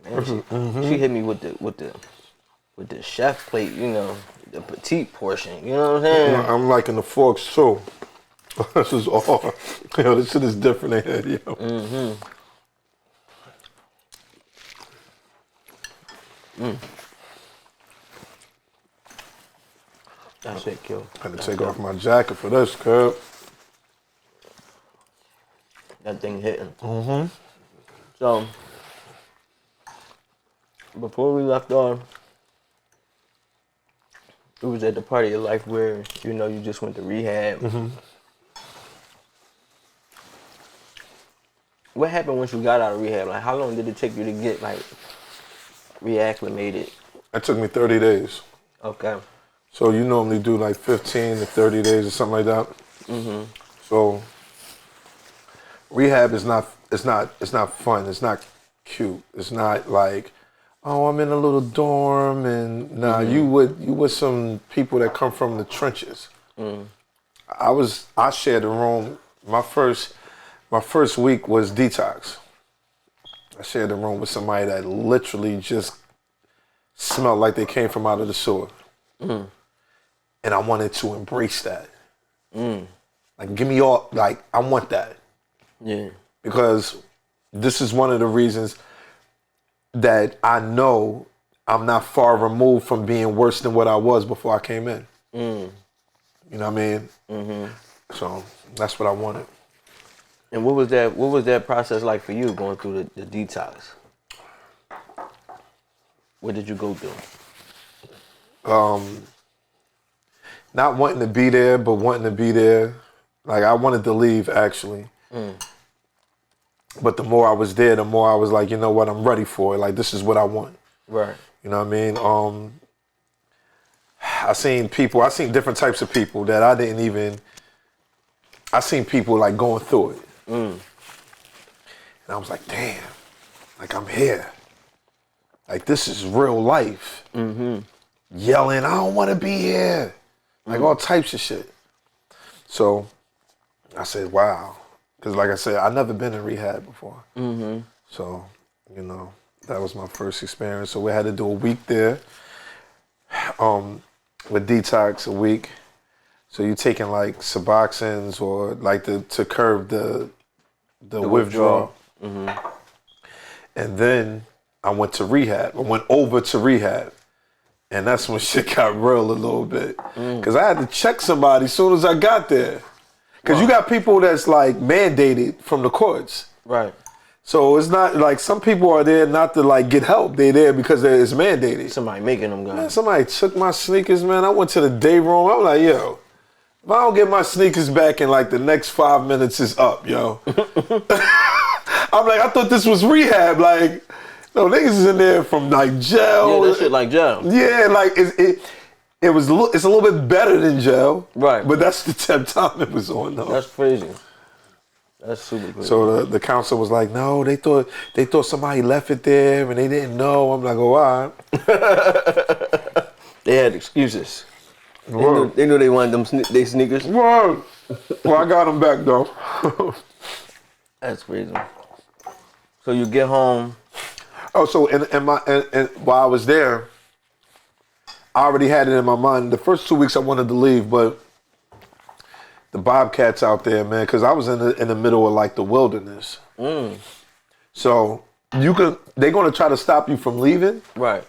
Man, she hit me with the chef plate, you know, the petite portion. You know what I'm saying? I'm liking the forks too. This is all. Yo, this shit is different in here, yo. That's it, Q. I had to take off my jacket for this, curb. That thing hitting. So, before we left off, it was at the part of your life where, you know, you just went to rehab. What happened once you got out of rehab? Like, how long did it take you to get, like, reacclimated? It took me 30 days. Okay. So you normally do like 15 to 30 days or something like that. So rehab is not fun. It's not cute. It's not like, oh, I'm in a little dorm and nah. You with some people that come from the trenches. I shared a room. My first week was detox. I shared a room with somebody that literally just smelled like they came from out of the sewer. And I wanted to embrace that. Like, give me all, like, I want that. Yeah. Because this is one of the reasons that I know I'm not far removed from being worse than what I was before I came in. You know what I mean? So that's what I wanted. And what was that process like for you, going through the detox? What did you go through? not wanting to be there, but wanting to be there. Like, I wanted to leave, actually. But the more I was there, the more I was like, you know what, I'm ready for it. Like, this is what I want. Right. You know what I mean? I seen different types of people that I seen people like going through it. And I was like, damn, like I'm here. Like, this is real life. Yelling, I don't want to be here. Like all types of shit. So I said, wow. Because like I said, I've never been in rehab before. So, you know, that was my first experience. So we had to do a week there with detox, a week. So you're taking like Suboxones or like to curb the withdrawal. And then I went to rehab. I went over to rehab. And that's when shit got real a little bit. Because I had to check somebody as soon as I got there. Because you got people that's like mandated from the courts. Right. So it's not like some people are there not to like get help. They're there because it's mandated. Somebody making them go. Man, somebody took my sneakers, man. I went to the day room. I'm like, yo, if I don't get my sneakers back in like the next 5 minutes is up, yo. I'm like, I thought this was rehab. Like, no, niggas is in there from like jail. Yeah, that shit like jail. Yeah, like it's a little bit better than jail. Right. But that's the 10th time it was on though. That's crazy. That's super crazy. So the counsel was like, no, they thought somebody left it there and they didn't know. I'm like, oh, all right. They had excuses. They knew they wanted they sneakers. Word. Well, I got them back though. That's crazy. So you get home. Oh, so and while I was there, I already had it in my mind. The first 2 weeks I wanted to leave, but the bobcats out there, man, because I was in the middle of like the wilderness. So they're gonna try to stop you from leaving, Right.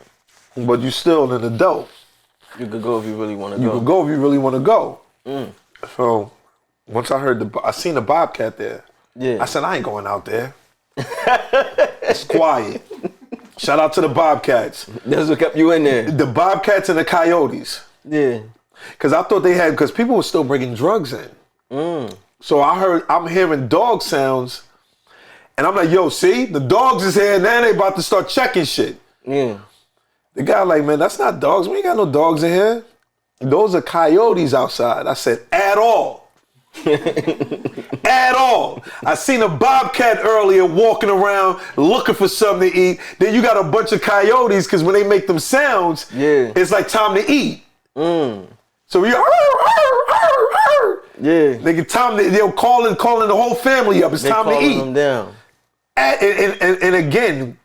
but you still an adult. You could go if you really want to go. You could go if you really want to go. So once I seen the bobcat there. Yeah. I said, I ain't going out there. It's quiet. Shout out to the bobcats. That's what kept you in there. The bobcats and the coyotes. Yeah. Because I thought because people were still bringing drugs in. So I'm hearing dog sounds, and I'm like, yo, see? The dogs is here, now they about to start checking shit. Yeah. The guy like, man, that's not dogs. We ain't got no dogs in here. Those are coyotes outside. I said, at all. At all. I seen a bobcat earlier walking around looking for something to eat. Then you got a bunch of coyotes because when they make them sounds, it's like time to eat. So you they get time to, they'll calling the whole family up. It's time to eat. Them down. And again,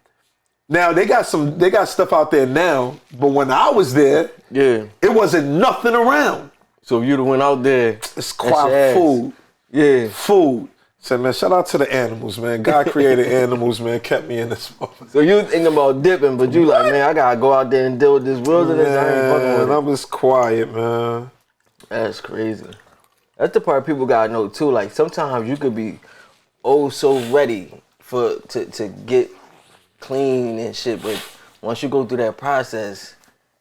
now they got stuff out there now, but when I was there, it wasn't nothing around. So if you'd have went out there, it's quite food. Yeah. Food. So man, shout out to the animals, man. God created animals, man, kept me in this moment. So you thinking about dipping, but you like, man, I gotta go out there and deal with this wilderness. I ain't fucking with it. I was quiet, man. That's crazy. That's the part people gotta know too. Like sometimes you could be so ready to get clean and shit, but once you go through that process,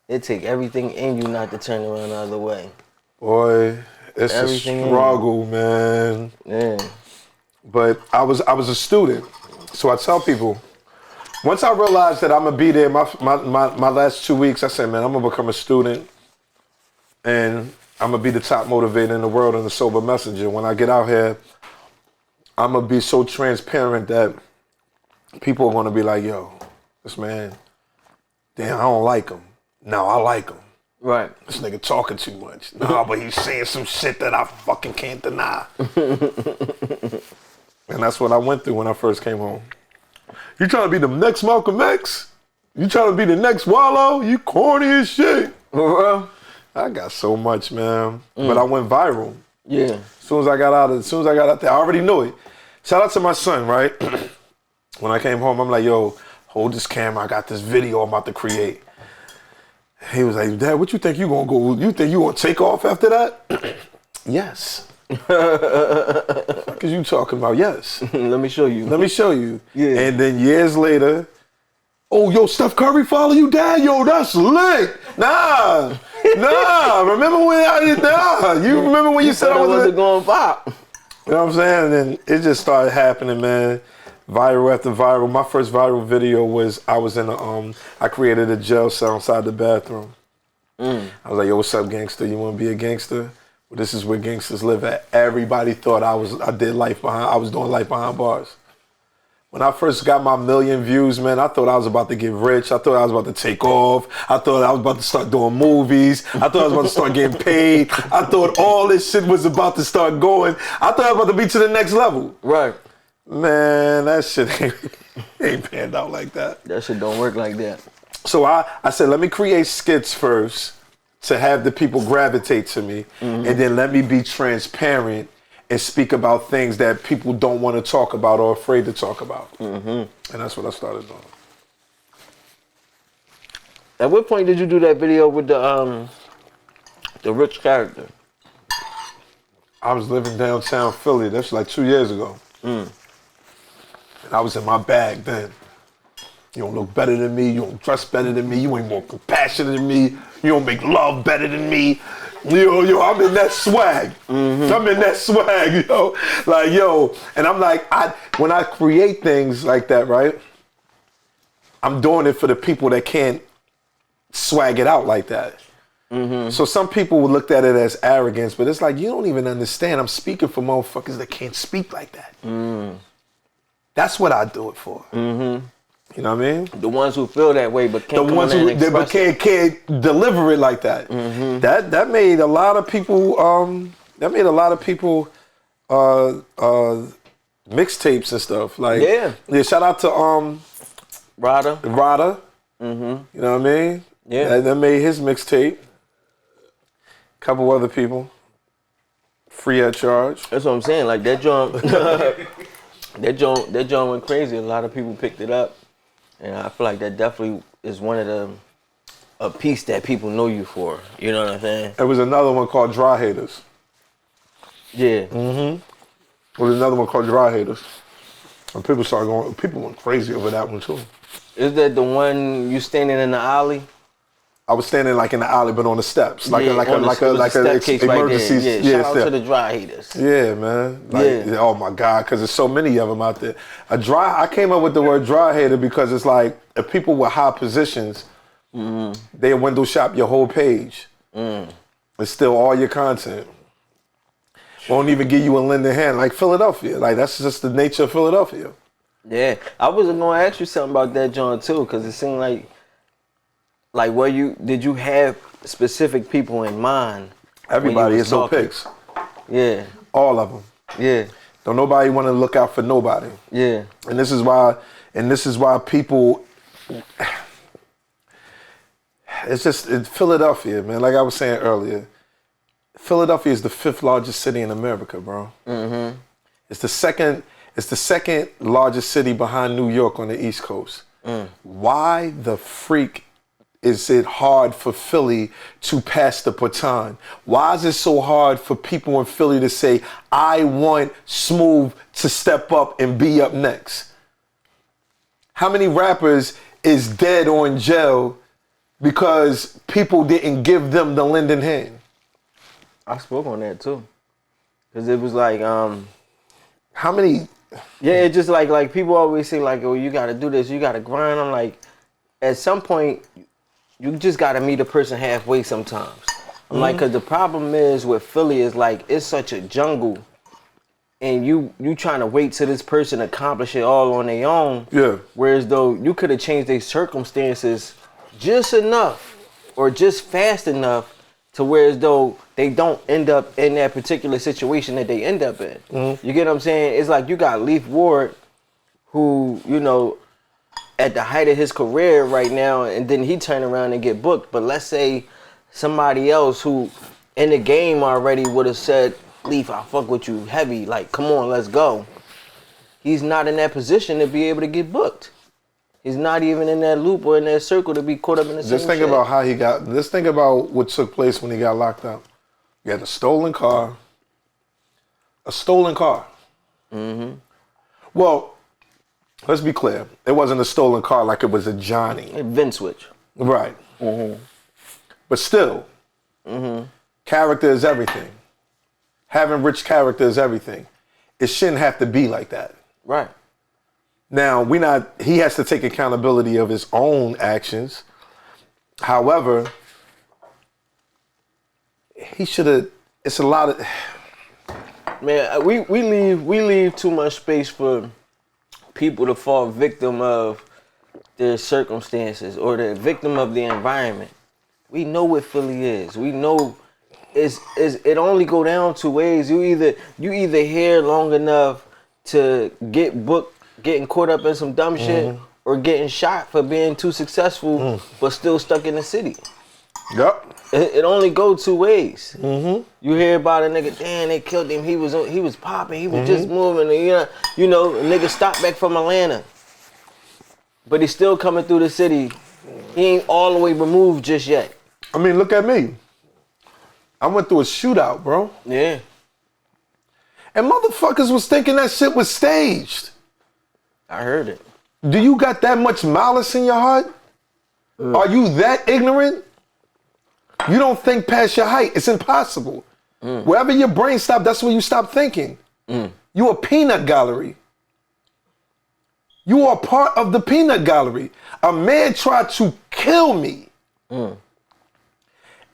it take everything in you not to turn around the other way. Boy, it's everything a struggle, man. Yeah. But I was a student, so I tell people, once I realized that I'm gonna be there, my last 2 weeks, I said, man, I'm gonna become a student, and I'm gonna be the top motivator in the world and the sober messenger. When I get out here, I'm gonna be so transparent that people are gonna be like, yo, this man, damn, I don't like him. No, I like him. Right. This nigga talking too much. Nah, but he's saying some shit that I fucking can't deny. And that's what I went through when I first came home. You trying to be the next Malcolm X? You trying to be the next Wallow? You corny as shit. I got so much, man. But I went viral. Yeah. As soon as I got out there, I already knew it. Shout out to my son, right? When I came home, I'm like, yo, hold this camera. I got this video I'm about to create. He was like, Dad, what you think you gonna go? You think you gonna take off after that? Yes. What are you talking about? Yes. Let me show you. Let me show you. Yeah. And then years later, oh, yo, Steph Curry follow you, Dad? Yo, that's lit. Nah. Nah, remember when you remember when you said I wasn't going pop. You know what I'm saying? And then it just started happening, man. Viral after viral. My first viral video was I was in I created a jail cell inside the bathroom. I was like, yo, what's up, gangster? You want to be a gangster? Well, this is where gangsters live at. Everybody thought I was doing life behind bars. When I first got my 1 million views, man, I thought I was about to get rich. I thought I was about to take off. I thought I was about to start doing movies. I thought I was about to start getting paid. I thought all this shit was about to start going. I thought I was about to be to the next level. Right. Man, that shit ain't panned out like that. That shit don't work like that. So I said, let me create skits first to have the people gravitate to me, and then let me be transparent and speak about things that people don't want to talk about or afraid to talk about. And that's what I started doing. At what point did you do that video with the rich character? I was living downtown Philly. That's like 2 years ago. And I was in my bag then. You don't look better than me. You don't dress better than me. You ain't more compassionate than me. You don't make love better than me. Yo, I'm in that swag. I'm in that swag, yo. Like, yo. And I'm like, when I create things like that, right? I'm doing it for the people that can't swag it out like that. So some people looked at it as arrogance, but it's like, you don't even understand. I'm speaking for motherfuckers that can't speak like that. That's what I do it for. You know what I mean? The ones who feel that way but can't can't deliver it like that. That made a lot of people mixtapes and stuff. Like yeah, shout out to Rada. You know what I mean? Yeah. That made his mixtape. Couple other people. Free at charge. That's what I'm saying. Like that joint that joint went crazy. A lot of people picked it up. And I feel like that definitely is one of a piece that people know you for. You know what I'm saying? There was another one called Dry Haters. Yeah. There was another one called Dry Haters. And people went crazy over that one too. Is that the one you standing in the alley? I was standing like in the alley, but on the steps, like a emergency. Yeah, shout out to the Dry Haters. Yeah, man. Oh my God, because there's so many of them out there. I came up with the word dry hater because it's like if people with high positions, they window shop your whole page. It's still all your content. Won't even give you a lending hand, like Philadelphia. Like that's just the nature of Philadelphia. Yeah, I was gonna ask you something about that, John, too, because it seemed like did you have specific people in mind? Everybody, it's no picks. Yeah. All of them. Yeah. Don't nobody want to look out for nobody. Yeah. And this is why people, it's Philadelphia, man. Like I was saying earlier, Philadelphia is the 5th largest city in America, bro. It's the second largest city behind New York on the East Coast. Why the freak is it hard for Philly to pass the baton? Why is it so hard for people in Philly to say, I want Smooth to step up and be up next? How many rappers is dead or in jail because people didn't give them the lending hand? I spoke on that too. Because it was like, how many? Yeah, it's just like people always say like, oh, you got to do this, you got to grind. I'm like, at some point, you just got to meet a person halfway sometimes. I'm like, because the problem is with Philly is like, it's such a jungle. And you trying to wait till this person accomplish it all on their own. Yeah. Whereas though you could have changed their circumstances just enough or just fast enough to whereas though they don't end up in that particular situation that they end up in. You get what I'm saying? It's like you got Leaf Ward who, you know, at the height of his career right now, and then he turn around and get booked. But let's say somebody else who in the game already would have said, Leaf, I fuck with you heavy. Like, come on, let's go. He's not in that position to be able to get booked. He's not even in that loop or in that circle to be caught up in the same Just think shit. about how he got, just think about what took place when he got locked up. You had a stolen car. Well, let's be clear. It wasn't a stolen car like it was a Johnny. A VIN switch. Right. But still, Character is everything. Having rich character is everything. It shouldn't have to be like that. Right. Now, he has to take accountability of his own actions. However, he should have, it's a lot of... Man, we leave too much space for people to fall victim of their circumstances or the victim of the environment. We know what Philly is. We know it only go down two ways. You either here long enough to getting caught up in some dumb shit, or getting shot for being too successful but still stuck in the city. Yep. It only go two ways. You hear about a nigga, damn, they killed him. He was popping. He was just moving. And, you know, a nigga stopped back from Atlanta, but he's still coming through the city. He ain't all the way removed just yet. I mean, look at me. I went through a shootout, bro. Yeah. And motherfuckers was thinking that shit was staged. I heard it. Do you got that much malice in your heart? Are you that ignorant? You don't think past your height. It's impossible. Wherever your brain stops, that's where you stop thinking. You a peanut gallery. You are part of the peanut gallery. A man tried to kill me.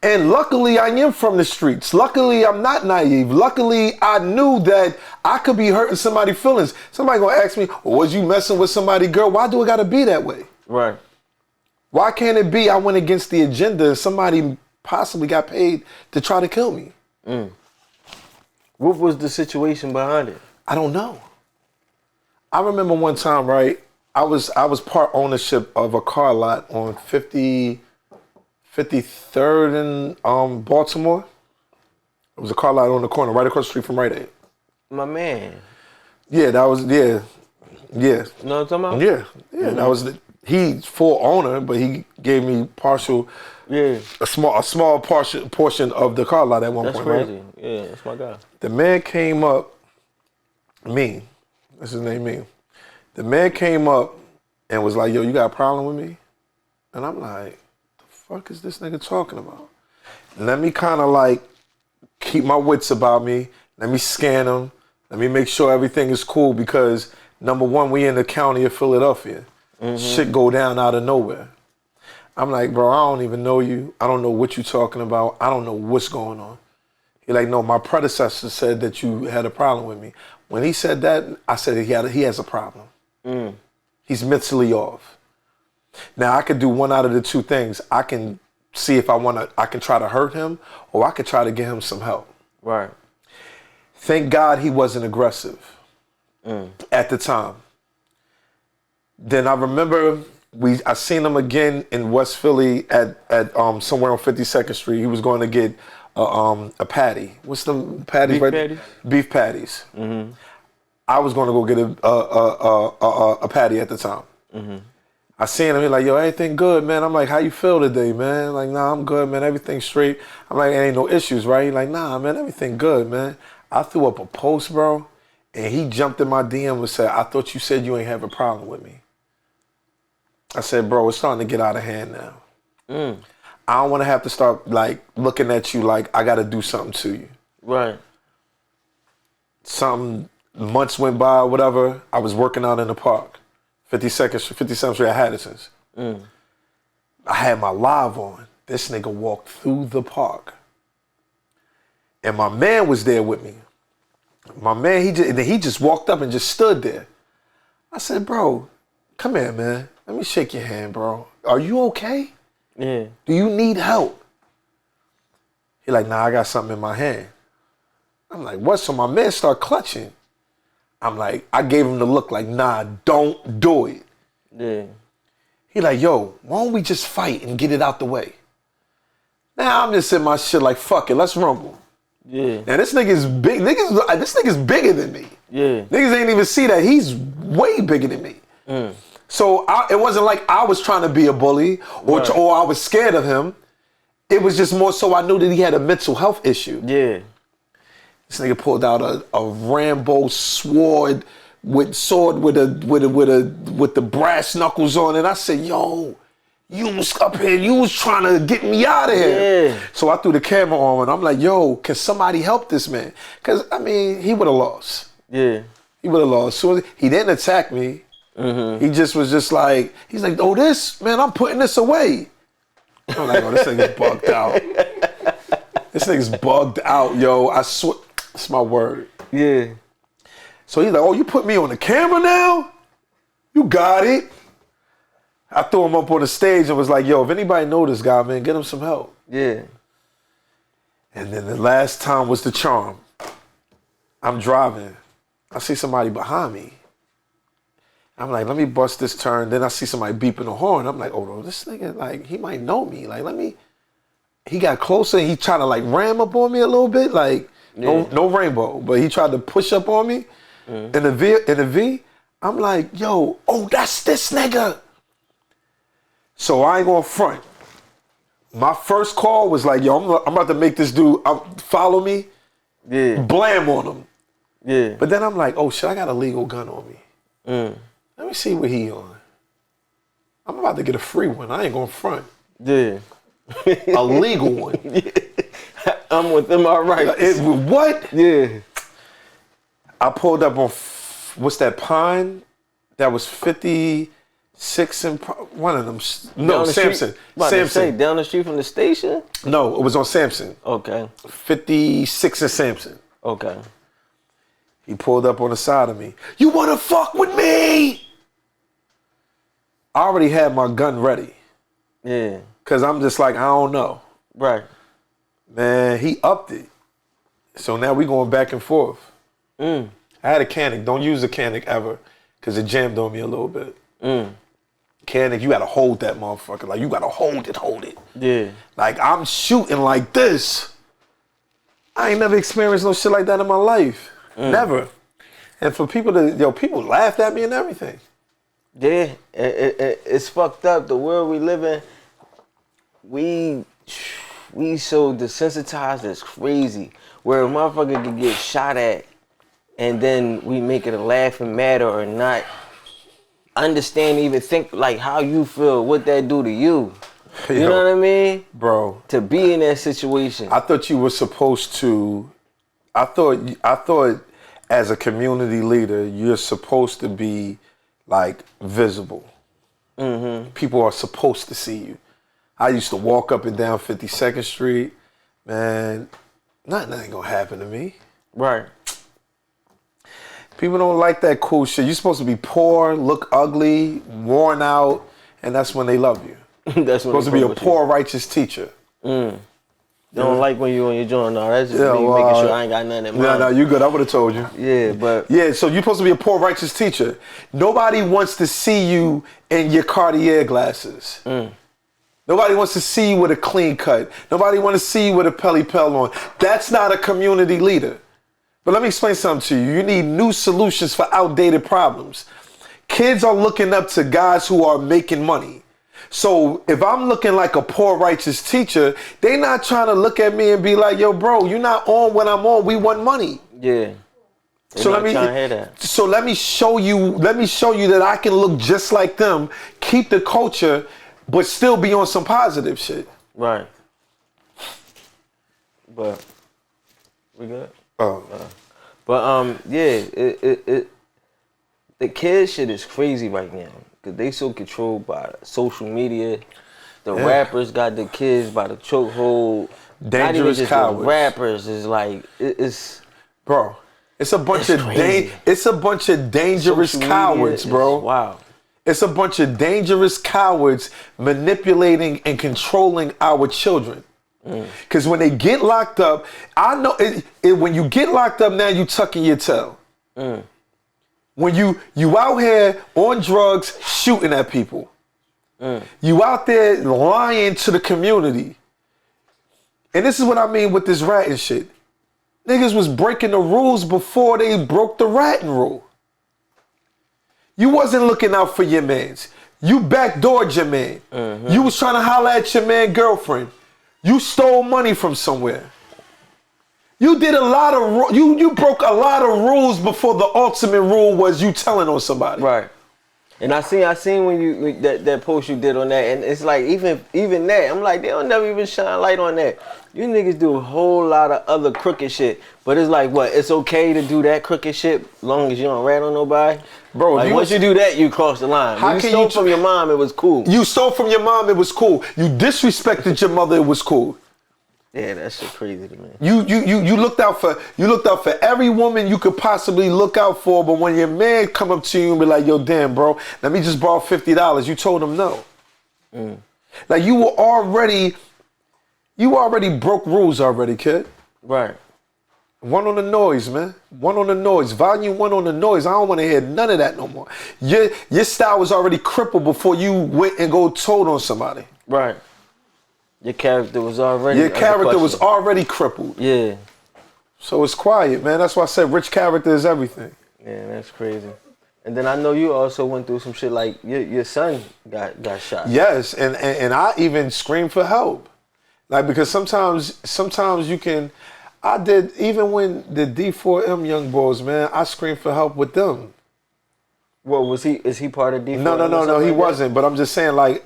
And luckily I am from the streets. Luckily I'm not naive. Luckily I knew that I could be hurting somebody's feelings. Somebody gonna ask me, was you messing with somebody, girl? Why do it gotta be that way? Right. Why can't it be I went against the agenda and somebody possibly got paid to try to kill me? What was the situation behind it? I don't know. I remember one time, right? I was part ownership of a car lot on 53rd in Baltimore. It was a car lot on the corner, right across the street from Rite Aid. My man. Yeah, that was, yeah. You know what I'm talking about? Yeah, that was, he's full owner, but he gave me partial, a small portion of the car lot at one point, crazy. right? Yeah, that's my guy. The man came up, that's his name, me. The man came up and was like, yo, you got a problem with me? And I'm like, the fuck is this nigga talking about? Let me kind of like keep my wits about me. Let me scan him. Let me make sure everything is cool because number one, we in the county of Philadelphia. Shit go down out of nowhere. I'm like, bro, I don't even know you. I don't know what you talking about. I don't know what's going on. He's like, no, my predecessor said that you had a problem with me. When he said that, I said he has a problem. He's mentally off. Now I could do one out of the two things. I can see if I can try to hurt him or I could try to get him some help. Right. Thank God he wasn't aggressive at the time. Then I remember I seen him again in West Philly at somewhere on 52nd Street. He was going to get a patty. What's the patties? Beef patties? Beef patties. I was going to go get a patty at the time. I seen him. He's like, yo, everything good, man. I'm like, how you feel today, man? Like, nah, I'm good, man. Everything's straight. I'm like, ain't no issues, right? He's like, nah, man, everything good, man. I threw up a post, bro, and he jumped in my DM and said, I thought you said you ain't have a problem with me. I said, bro, it's starting to get out of hand now. I don't want to have to start, like, looking at you like I got to do something to you. Right. Months went by, whatever. I was working out in the park, 57th Street at Haddison's. I had my live on. This nigga walked through the park. And my man was there with me. My man, he just walked up and just stood there. I said, bro, come here, man. Let me shake your hand, bro. Are you okay? Yeah. Do you need help? He like, nah, I got something in my hand. I'm like, what? So my man start clutching. I'm like, I gave him the look like, nah, don't do it. Yeah. He like, yo, why don't we just fight and get it out the way? Now I'm just in my shit like, fuck it, let's rumble. Yeah. Now this nigga's big. This nigga's bigger than me. Yeah. Niggas ain't even see that. He's way bigger than me. So it wasn't like I was trying to be a bully or I was scared of him. It was just more so I knew that he had a mental health issue. Yeah. This nigga pulled out a Rambo sword with the brass knuckles on it. I said, yo, you was up here, you was trying to get me out of here. Yeah. So I threw the camera on and I'm like, yo, can somebody help this man? Because, I mean, he would have lost. Yeah. He would have lost. So he didn't attack me. He just was just like, he's like, oh, this, man, I'm putting this away. I'm like, oh, this nigga's bugged out. This nigga's bugged out, yo. I swear, it's my word. Yeah. So he's like, oh, you put me on the camera now? You got it. I threw him up on the stage and was like, yo, if anybody know this guy, man, get him some help. Yeah. And then the last time was the charm. I'm driving. I see somebody behind me. I'm like, let me bust this turn. Then I see somebody beeping the horn. I'm like, oh, no, this nigga, like, he might know me. Like, he got closer and he tried to, like, ram up on me a little bit. Like, no rainbow. But he tried to push up on me in the V. I'm like, yo, oh, that's this nigga. So I ain't gonna front. My first call was like, yo, I'm about to make this dude follow me. Yeah. Blam on him. Yeah. But then I'm like, oh, shit, I got a legal gun on me. Let me see what he on. I'm about to get a free one. I ain't gonna front. Yeah. A legal one. I'm with them all right. What? Yeah. I pulled up on, what's that, Pine? That was 56 and one of them. No, Sampson. Sampson. Down the street from the station? No, it was on Sampson. Okay. 56 and Sampson. Okay. He pulled up on the side of me. You wanna fuck with me? I already had my gun ready. Yeah. Cause I'm just like, I don't know. Right. Man, he upped it. So now we going back and forth. I had a Canic. Don't use a Canic ever. Cause it jammed on me a little bit. Canic, you gotta hold that motherfucker. Like, you gotta hold it. Yeah. Like, I'm shooting like this. I ain't never experienced no shit like that in my life. Never. And for people people laughed at me and everything. Yeah, it's fucked up. The world we live in, we so desensitized, it's crazy. Where a motherfucker can get shot at and then we make it a laughing matter or not understand, even think like how you feel, what that do to you. You know what I mean? Bro. To be in that situation. I thought you were supposed to, I thought as a community leader, you're supposed to be like visible. People are supposed to see you. I used to walk up and down 52nd Street. Man, nothing ain't gonna happen to me. Right. People don't like that cool shit. You're supposed to be poor, look ugly, worn out, and that's when they love you. That's when Supposed to be a poor, righteous teacher. They don't like when you on your joint. No, that's just me making sure I ain't got nothing in mind. No, you good. I would have told you. Yeah, but... Yeah, so you're supposed to be a poor, righteous teacher. Nobody wants to see you in your Cartier glasses. Nobody wants to see you with a clean cut. Nobody wants to see you with a Pelly Pel on. That's not a community leader. But let me explain something to you. You need new solutions for outdated problems. Kids are looking up to guys who are making money. So if I'm looking like a poor righteous teacher, they not trying to look at me and be like, yo, bro, you're not on what I'm on. We want money. Yeah. So let me show you that I can look just like them, keep the culture, but still be on some positive shit. Right. But we good? Yeah, the kid shit is crazy right now. Cause they so controlled by social media. The rappers got the kids by the chokehold. Dangerous cowards. The rappers is like it's bro. It's a bunch of dangerous cowards, bro. Wow. It's a bunch of dangerous cowards manipulating and controlling our children. Cause when they get locked up, I know when you get locked up now, you tucking your tail. When you out here on drugs shooting at people. You out there lying to the community. And this is what I mean with this ratting shit. Niggas was breaking the rules before they broke the ratting rule. You wasn't looking out for your mans. You backdoored your man. You was trying to holler at your man girlfriend. You stole money from somewhere. You did a lot of you broke a lot of rules before the ultimate rule was you telling on somebody. Right. And I seen when that post you did on that, and it's like even that, I'm like, they don't never even shine light on that. You niggas do a whole lot of other crooked shit, but it's like, what? It's okay to do that crooked shit, long as you don't rat on nobody, bro. Like, once you do that, you cross the line. How When you can stole you from your mom, it was cool. You stole from your mom, it was cool. You disrespected your mother, it was cool. Yeah, that shit crazy to me. You looked out for every woman you could possibly look out for, but when your man come up to you and be like, yo, damn, bro, let me just borrow $50, you told him no. Like you already broke rules already, kid. Right. One on the noise, man. One on the noise. Volume 1 on the noise. I don't want to hear none of that no more. Your style was already crippled before you went and go told on somebody. Right. Your character was already crippled. Yeah. So it's quiet, man. That's why I said rich character is everything. Yeah, that's crazy. And then I know you also went through some shit like your son got shot. Yes, and I even screamed for help. Like, because sometimes you can, I did, even when the D4M young boys, man, I screamed for help with them. Well, is he part of D4M? No, he wasn't. But I'm just saying, like,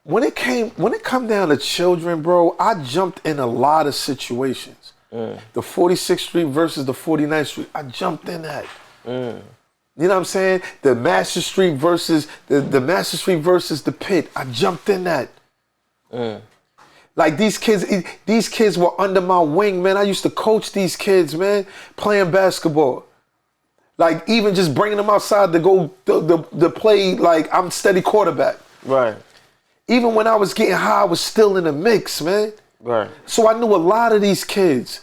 when it come down to children, bro, I jumped in a lot of situations. The 46th Street versus the 49th Street, I jumped in that. You know what I'm saying? The Master Street versus the Master Street versus the Pit, I jumped in that. Like these kids were under my wing, man. I used to coach these kids, man, playing basketball. Like even just bringing them outside to go to play, like I'm steady quarterback. Right. Even when I was getting high, I was still in the mix, man. Right. So I knew a lot of these kids.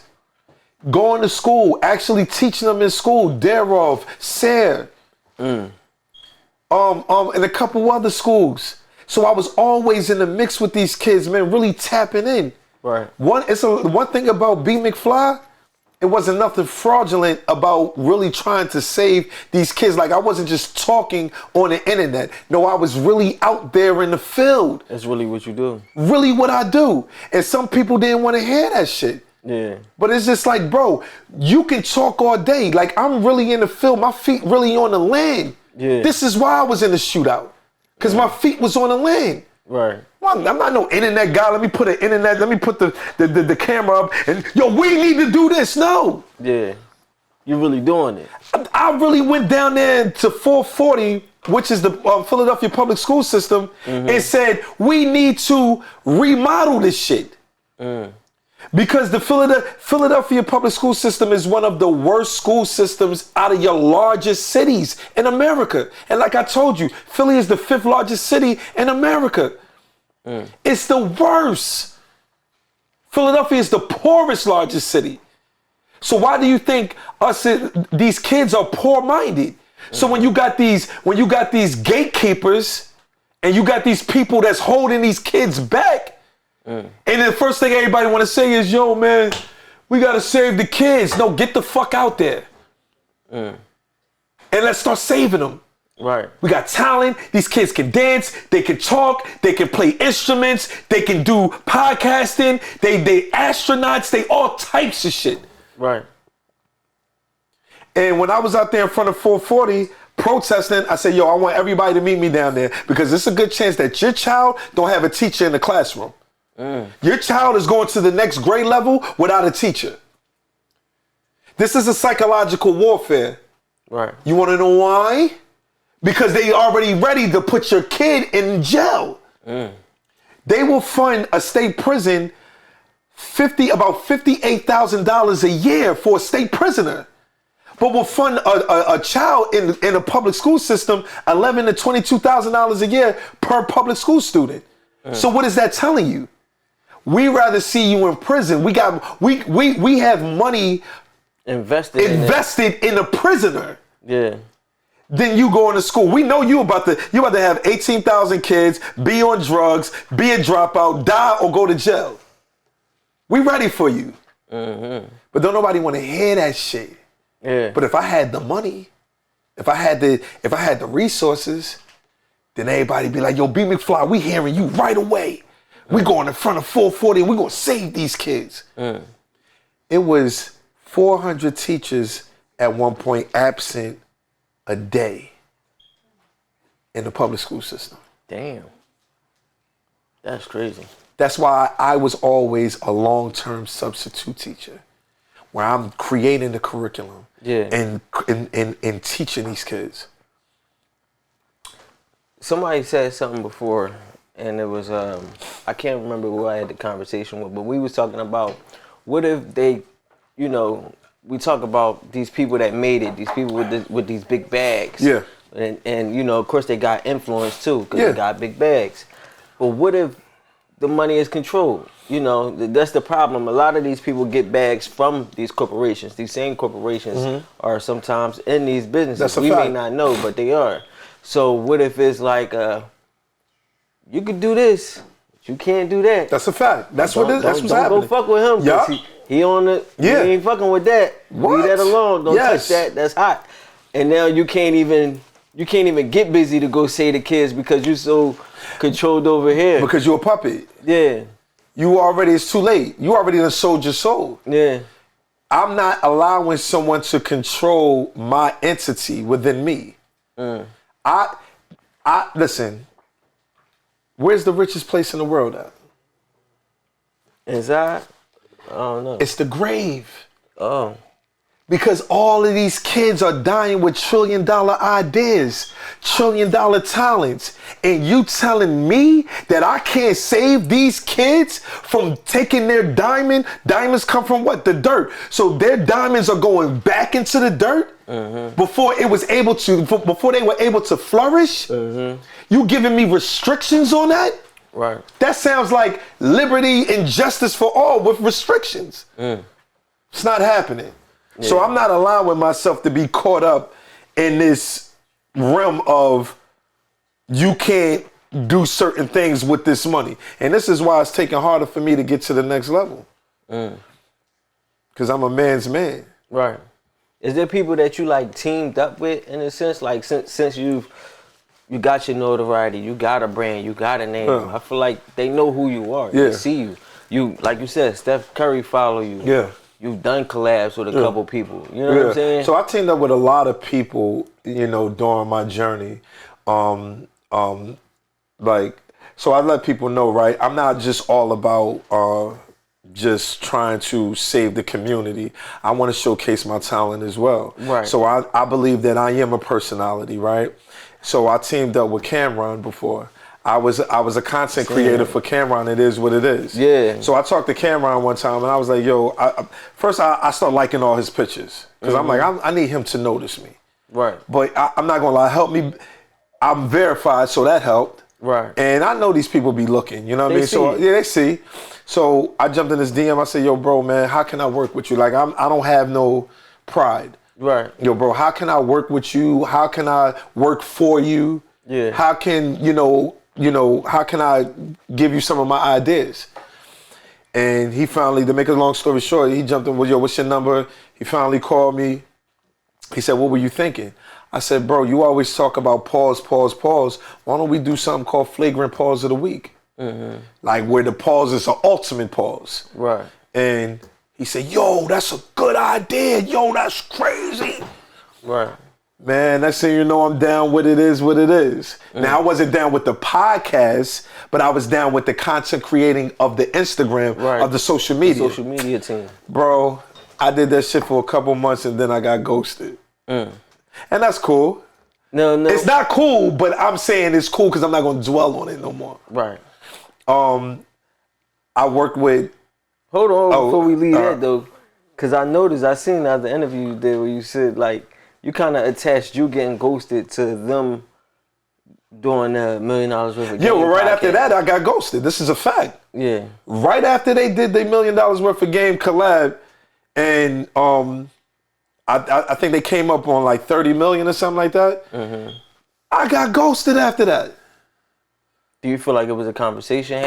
Going to school, actually teaching them in school, Darov, Sayre, and a couple other schools. So I was always in the mix with these kids, man, really tapping in. Right. One thing about B.McFly, it wasn't nothing fraudulent about really trying to save these kids. Like, I wasn't just talking on the internet. No, I was really out there in the field. That's really what you do. Really what I do. And some people didn't want to hear that shit. Yeah. But it's just like, bro, you can talk all day. Like, I'm really in the field. My feet really on the land. Yeah. This is why I was in the shootout. Because my feet was on the land. Right. Well, I'm not no internet guy. Let me put the camera up and, yo, we need to do this. No. Yeah. You're really doing it. I really went down there to 440, which is the Philadelphia public school system, and said, we need to remodel this shit. Because the Philadelphia public school system is one of the worst school systems out of your largest cities in America. And like I told you, Philly is the 5th largest city in America. It's the worst. Philadelphia is the poorest largest city. So why do you think these kids are poor-minded? So when you got these gatekeepers and you got these people that's holding these kids back, and the first thing everybody want to say is, yo, man, we got to save the kids. No, get the fuck out there. And let's start saving them. Right. We got talent. These kids can dance. They can talk. They can play instruments. They can do podcasting. They astronauts. They all types of shit. Right. And when I was out there in front of 440 protesting, I said, yo, I want everybody to meet me down there because it's a good chance that your child don't have a teacher in the classroom. Your child is going to the next grade level without a teacher. This is a psychological warfare. Right. You want to know why? Because they already ready to put your kid in jail. They will fund a state prison about $58,000 a year for a state prisoner, but will fund a child in a public school system $11,000 to $22,000 a year per public school student. So what is that telling you? We rather see you in prison. We have money invested in a prisoner. Yeah. Then you going to school. We know you about to have 18,000 kids, be on drugs, be a dropout, die or go to jail. We ready for you. But don't nobody want to hear that shit. Yeah. But if I had the money, if I had the resources, then everybody be like, yo, B.McFly, we hearing you right away. We going in front of 440 and we gonna save these kids. It was 400 teachers at one point absent a day. in the public school system. Damn. That's crazy. That's why I was always a long-term substitute teacher, where I'm creating the curriculum and teaching these kids. Somebody said something before, and it was, I can't remember who I had the conversation with, but we was talking about what if they, you know, we talk about these people that made it, these people with these big bags. Yeah. And you know, of course they got influence too, because they got big bags. But what if the money is controlled? You know, that's the problem. A lot of these people get bags from these corporations. These same corporations are sometimes in these businesses. That's a we fact. may not know, but they are. So what if it's like, you could do this, but you can't do that. That's a fact. That's what's happening. Don't go fuck with him. Yeah. He on the. Yeah. He ain't fucking with that. What? Leave that alone. Don't touch that. That's hot. And now you can't even get busy to go say to kids because you so controlled over here. Because you're a puppet. Yeah. It's too late. You already done sold your soul. Yeah. I'm not allowing someone to control my entity within me. Listen, where's the richest place in the world at? Inside? I don't know. It's the grave. Oh. Because all of these kids are dying with $1 trillion ideas, $1 trillion talents. And you telling me that I can't save these kids from taking their diamonds come from what? The dirt. So their diamonds are going back into the dirt before they were able to flourish? You giving me restrictions on that? Right. That sounds like liberty and justice for all with restrictions. It's not happening. Yeah. So I'm not allowing myself to be caught up in this realm of you can't do certain things with this money. And this is why it's taking harder for me to get to the next level. Because I'm a man's man. Right. Is there people that you like teamed up with in a sense? Like since you got your notoriety, you got a brand, you got a name. I feel like they know who you are. They see you. You, like you said, Steph Curry follow you. Yeah. You've done collabs with a couple people. You know what I'm saying? So I teamed up with a lot of people, you know, during my journey. So I let people know, right? I'm not just all about just trying to save the community. I want to showcase my talent as well. Right. So I believe that I am a personality, right? So I teamed up with Cameron before. I was a content creator for Cameron. It is what it is. Yeah. So I talked to Cameron one time, and I was like, "Yo," first I started liking all his pictures because I'm like, I need him to notice me. Right. But I'm not gonna lie, help me. I'm verified, so that helped. Right. And I know these people be looking. You know what I mean? So yeah, they see. So I jumped in his DM. I said, "Yo, bro, man, how can I work with you? Like, I don't have no pride. Right. Yo, bro, how can I work with you? How can I work for you? Yeah. How can how can I give you some of my ideas?" And he finally, to make a long story short, he jumped in with, "Yo, what's your number?" He finally called me. He said, "What were you thinking?" I said, "Bro, you always talk about pause. Why don't we do something called flagrant pause of the week?" Like where the pause is an ultimate pause. Right. And he said, "Yo, that's a good idea. Yo, that's crazy." Right. Man, next thing you know, I'm down with it is what it is. Now, I wasn't down with the podcast, but I was down with the content creating of the Instagram, of the social media. The social media team. Bro, I did that shit for a couple months and then I got ghosted. And that's cool. No. It's not cool, but I'm saying it's cool because I'm not going to dwell on it no more. Right. I worked with... Hold on, before we leave that, though, because I seen the other interview you did where you said, like, you kind of attached you getting ghosted to them doing $1 million worth of game. Yeah, well, right after that, I got ghosted. This is a fact. Yeah. Right after they did their $1 million worth of game collab, and I think they came up on like 30 million or something like that. I got ghosted after that. Do you feel like it was a conversation?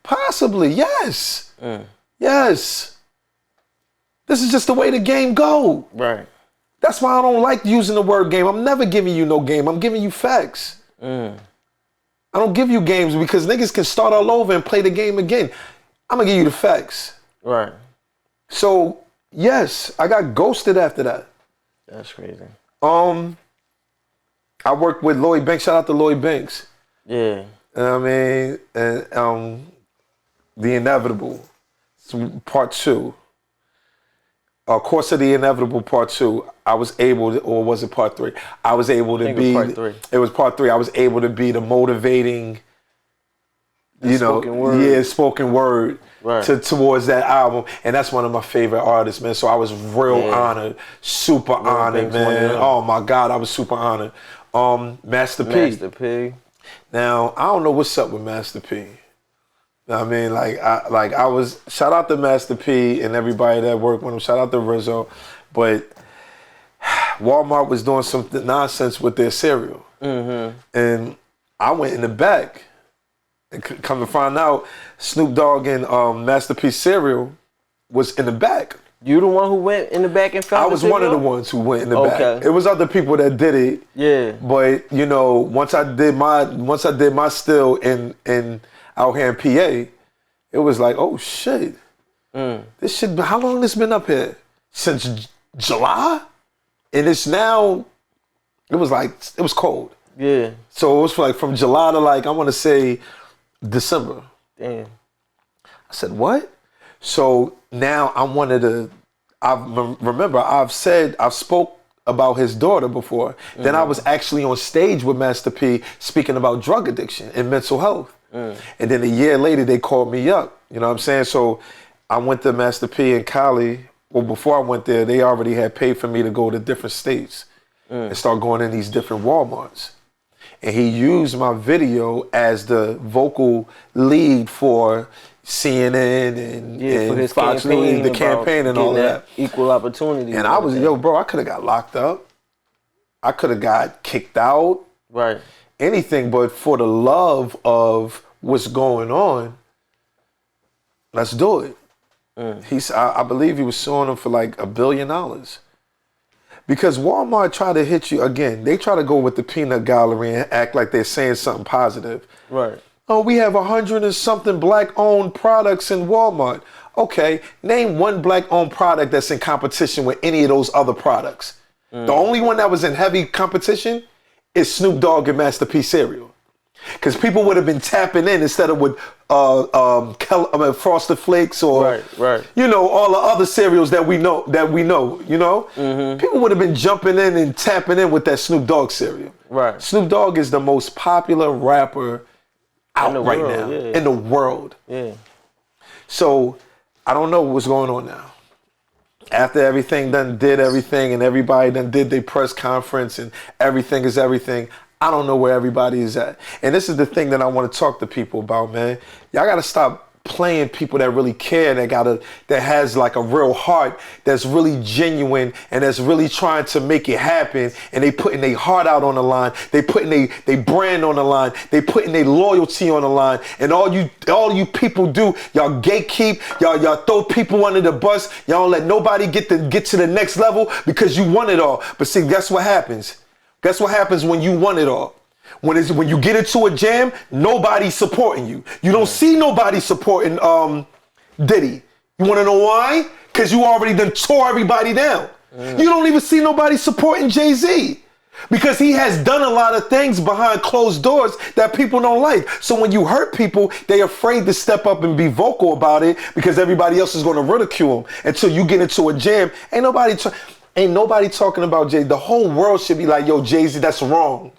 Possibly, yes. Yes. This is just the way the game go. Right. That's why I don't like using the word game. I'm never giving you no game. I'm giving you facts. I don't give you games because niggas can start all over and play the game again. I'm gonna give you the facts. Right. So, yes, I got ghosted after that. That's crazy. I worked with Lloyd Banks. Shout out to Lloyd Banks. Yeah. You know what I mean? And The Inevitable, part 2. Course of the Inevitable, part 2. I was able to, or was it part 3? I was able to be. It was part 3. It was part 3. I was able to be the motivating, spoken word right. towards that album, and that's one of my favorite artists, man. So I was real honored, super honored, man. Oh my God, I was super honored. Master P. Master P. Now I don't know what's up with Master P. I mean, I was, shout out to Master P and everybody that worked with him. Shout out to Rizzo, but Walmart was doing some nonsense with their cereal, and I went in the back. And come to find out, Snoop Dogg and Master P cereal was in the back. You the one who went in the back and found I was one of the ones who went in the back. It was other people that did it. Yeah. But once I did my still in out here in PA, it was like, oh shit. This shit, how long this been up here? Since July? And it's now, it was cold. Yeah. So it was like from July to I want to say December. Damn. I said, what? So now I'm one of the, I've spoke about his daughter before. Then I was actually on stage with Master P speaking about drug addiction and mental health. And then a year later, they called me up. You know what I'm saying? So I went to Master P in Cali. Well, before I went there, they already had paid for me to go to different states and start going in these different Walmarts. And he used my video as the vocal lead for CNN and for his Fox News, the campaign and all of that. Equal opportunity. And I was, bro, I could have got locked up. I could have got kicked out. Right. Anything, but for the love of what's going on, let's do it. I believe he was suing him for $1 billion. Because Walmart try to hit you again. They try to go with the peanut gallery and act like they're saying something positive. Right. Oh, we have 100 and something black-owned products in Walmart. Okay, name one black-owned product that's in competition with any of those other products. The only one that was in heavy competition is Snoop Dogg and Master P cereal. Because people would have been tapping in instead of with Frosted Flakes or all the other cereals that we know. People would have been jumping in and tapping in with that Snoop Dogg cereal. Right. Snoop Dogg is the most popular rapper out right now in the world. Yeah. So I don't know what's going on now. After everything did everything and everybody did their press conference and everything is everything, I don't know where everybody is at. And this is the thing that I want to talk to people about, man. Y'all got to stop playing people that really care, that has a real heart, that's really genuine and that's really trying to make it happen, and they putting their heart out on the line, they putting their brand on the line, they putting their loyalty on the line, and all you people do, y'all gatekeep, y'all throw people under the bus, y'all don't let nobody get to the next level because you want it all. But see, guess what happens? Guess what happens when you want it all? When you get into a jam, nobody's supporting you. You don't see nobody supporting Diddy. You want to know why? Because you already done tore everybody down. You don't even see nobody supporting Jay-Z. Because he has done a lot of things behind closed doors that people don't like. So when you hurt people, they're afraid to step up and be vocal about it because everybody else is going to ridicule them. Until you get into a jam, ain't nobody talking about Jay. The whole world should be like, yo, Jay-Z, that's wrong.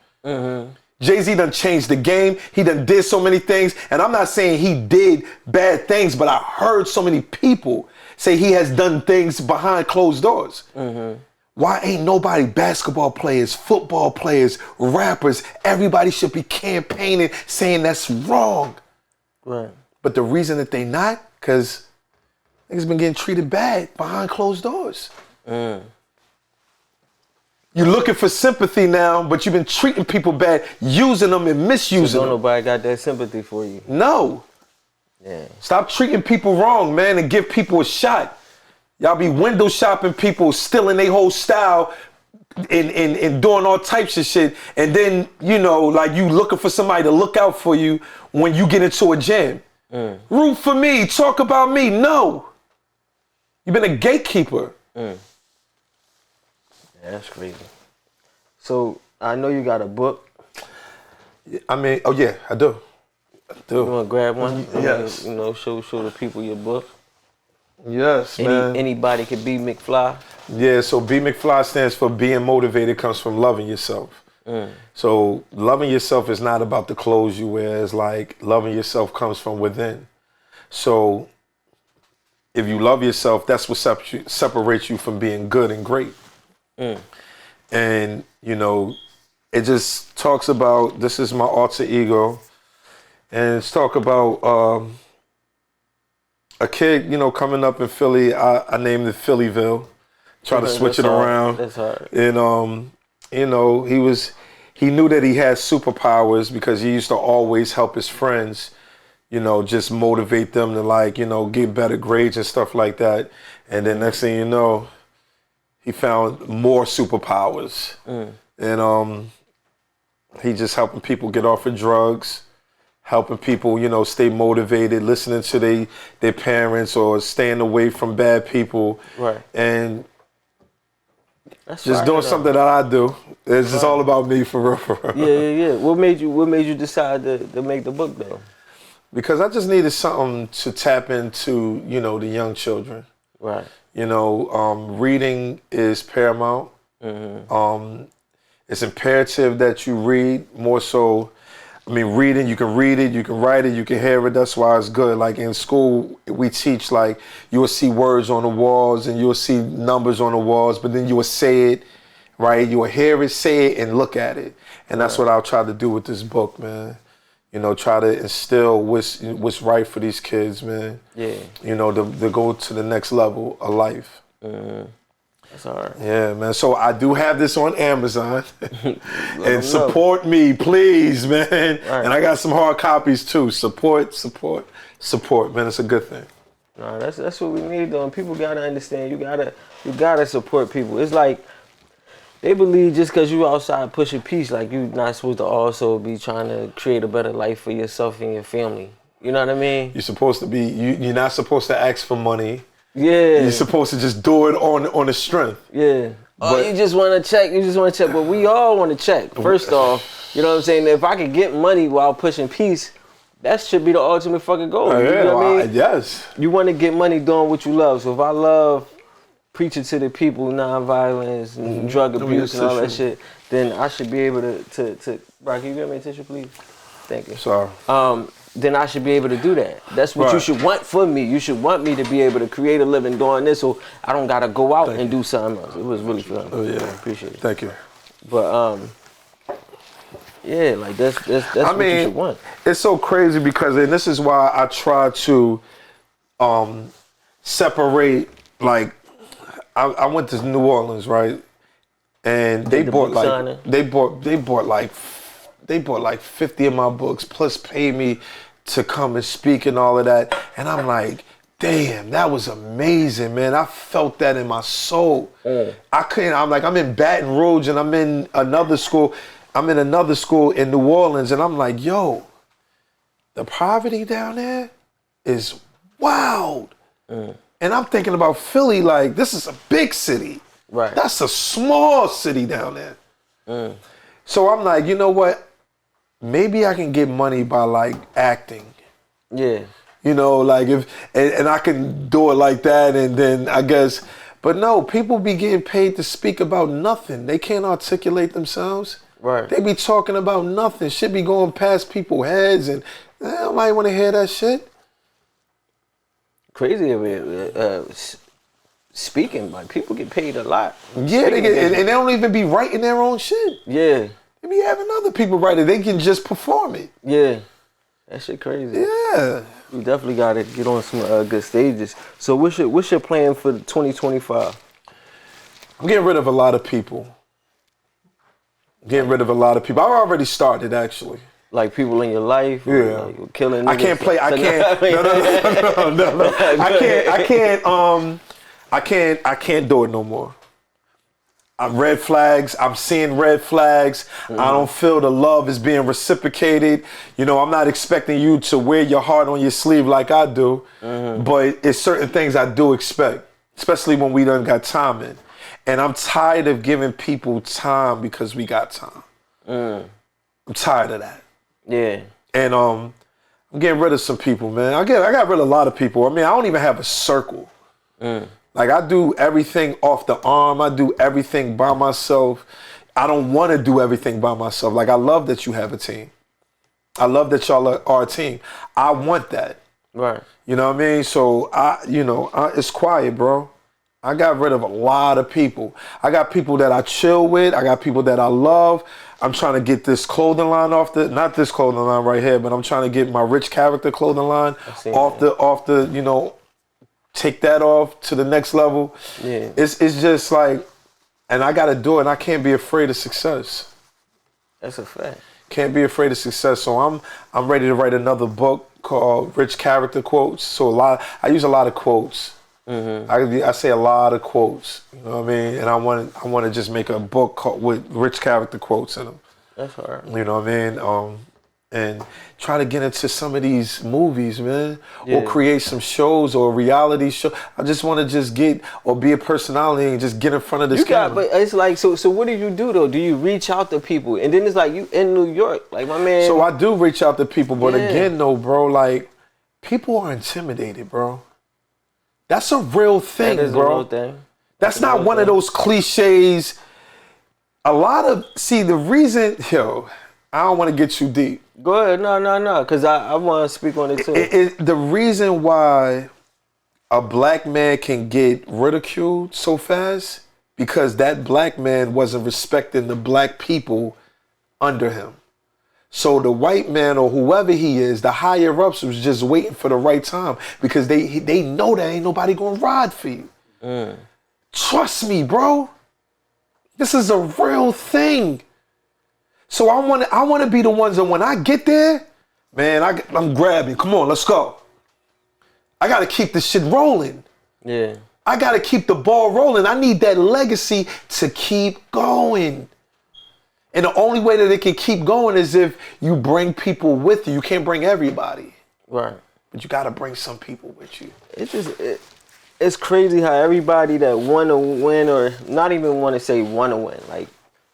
Jay-Z done changed the game. He done did so many things. And I'm not saying he did bad things, but I heard so many people say he has done things behind closed doors. Why ain't nobody, basketball players, football players, rappers, everybody should be campaigning saying that's wrong. Right. But the reason that they not, because niggas been getting treated bad behind closed doors. You're looking for sympathy now, but you've been treating people bad, using them and misusing So them. nobody got that sympathy for you. No. Yeah. Stop treating people wrong, man, and give people a shot. Y'all be window shopping people, stealing their whole style and doing all types of shit. And then, you looking for somebody to look out for you when you get into a jam. Root for me, talk about me. No. You've been a gatekeeper. Yeah, that's crazy. So I know you got a book. I mean, oh yeah, I do. You want to grab one? Yes. You know, show the people your book. Yes, man. Anybody could be McFly. Yeah, so B.McFly stands for being motivated, comes from loving yourself. So loving yourself is not about the clothes you wear. It's like loving yourself comes from within. So if you love yourself, that's what separates you from being good and great. And, you know, it just talks about, this is my alter ego, and it's talk about a kid, you know, coming up in Philly. I named it Phillyville. Try to switch it around. That's hard. And, you know, he knew that he had superpowers because he used to always help his friends, you know, just motivate them to, like, you know, get better grades and stuff like that. And then next thing you know, he found more superpowers. And he just helping people get off of drugs, helping people, you know, stay motivated, listening to their parents, or staying away from bad people. Right. And that's just doing something that I do. It's just all about me, for real. Yeah. What made you decide to make the book though? Because I just needed something to tap into, you know, the young children. Right. You know, reading is paramount. It's imperative that you read more so. I mean, reading, you can read it, you can write it, you can hear it. That's why it's good. Like in school, we teach, like, you will see words on the walls and you'll see numbers on the walls, but then you will say it, right? You will hear it, say it, and look at it. And that's what I'll try to do with this book, man. You know, try to instill what's right for these kids, man. Yeah. You know, to go to the next level of life. That's all right. Yeah, man. So I do have this on Amazon. And support me, please, man. Right. And I got some hard copies too. Support, man. It's a good thing. No, that's what we need though. And people gotta understand. You gotta support people. It's like they believe just because you outside pushing peace, like you're not supposed to also be trying to create a better life for yourself and your family. You know what I mean? You're supposed to be. You're not supposed to ask for money. Yeah. You're supposed to just do it on the strength. Yeah. But you just want to check. But we all want to check. First off, you know what I'm saying? If I could get money while pushing peace, that should be the ultimate fucking goal. You know what I mean? Yes. You want to get money doing what you love. So if I love preaching to the people, nonviolence, and drug abuse and all that shit, then I should be able to Brock, can you give me a tissue, please? Thank you. Sorry. Then I should be able to do that. That's what you should want for me. You should want me to be able to create a living doing this, so I don't gotta go out and do something else. It was really fun. Oh yeah, appreciate it. Thank you. But yeah, like that's what you should want. It's so crazy because, and this is why I try to separate. Like, I went to New Orleans, right, and they bought like 50 of my books, plus paid me to come and speak and all of that. And I'm like, damn, that was amazing, man. I felt that in my soul. I'm in Baton Rouge and I'm in another school. In New Orleans, and I'm like, yo, the poverty down there is wild. And I'm thinking about Philly, like, this is a big city. Right. That's a small city down there. So I'm like, you know what? Maybe I can get money by, like, acting. Yeah. You know, like, and I can do it like that, and then I guess, but no, people be getting paid to speak about nothing. They can't articulate themselves. Right. They be talking about nothing. Shit be going past people's heads, and nobody want to hear that shit. Crazy of it. Speaking, like, people get paid a lot. Yeah, they get, and they don't even be writing their own shit. Yeah. They be having other people write it. They can just perform it. Yeah. That shit crazy. Yeah. You definitely got to get on some good stages. So what's your plan for 2025? I'm getting rid of a lot of people. I've already started, actually. Like people in your life? Yeah. Like killing niggas? I can't do it no more. Red flags. I'm seeing red flags. I don't feel the love is being reciprocated. You know, I'm not expecting you to wear your heart on your sleeve like I do, but it's certain things I do expect, especially when we done got time in. And I'm tired of giving people time because we got time. I'm tired of that. Yeah. And I'm getting rid of some people, man. I got rid of a lot of people. I mean, I don't even have a circle. Like, I do everything off the arm. I do everything by myself. I don't want to do everything by myself. Like, I love that you have a team. I love that y'all are a team. I want that. Right. You know what I mean? So, it's quiet, bro. I got rid of a lot of people. I got people that I chill with. I got people that I love. I'm trying to get this clothing line not this clothing line right here, but I'm trying to get my rich character clothing line off the, take that off to the next level. Yeah. It's just like, and I got to do it, and I can't be afraid of success. That's a fact. Can't be afraid of success. So I'm ready to write another book called Rich Character Quotes. So I use a lot of quotes. I say a lot of quotes, you know what I mean? And I want to just make a book with rich character quotes in them. That's hard. You know what I mean? And try to get into some of these movies, man, or create some shows or a reality show. I just want to be a personality and just get in front of this camera. But it's like, so what do you do though? Do you reach out to people? And then it's like you in New York, like my man. So I do reach out to people, but again though, bro, like people are intimidated, bro. That's a real thing, that is bro. A real thing. That's not one of those cliches. The reason, I don't want to get you deep. Go ahead, no, because I want to speak on it too. The reason why a black man can get ridiculed so fast, because that black man wasn't respecting the black people under him. So the white man or whoever he is, the higher ups was just waiting for the right time because they know that ain't nobody gonna ride for you. Trust me, bro. This is a real thing. So I want to be the ones that when I get there, man, I'm grabbing. Come on, let's go. I got to keep the shit rolling. Yeah. I got to keep the ball rolling. I need that legacy to keep going. And the only way that it can keep going is if you bring people with you. You can't bring everybody. Right. But you got to bring some people with you. It's crazy how everybody that want to win, or not even want to say want to win, like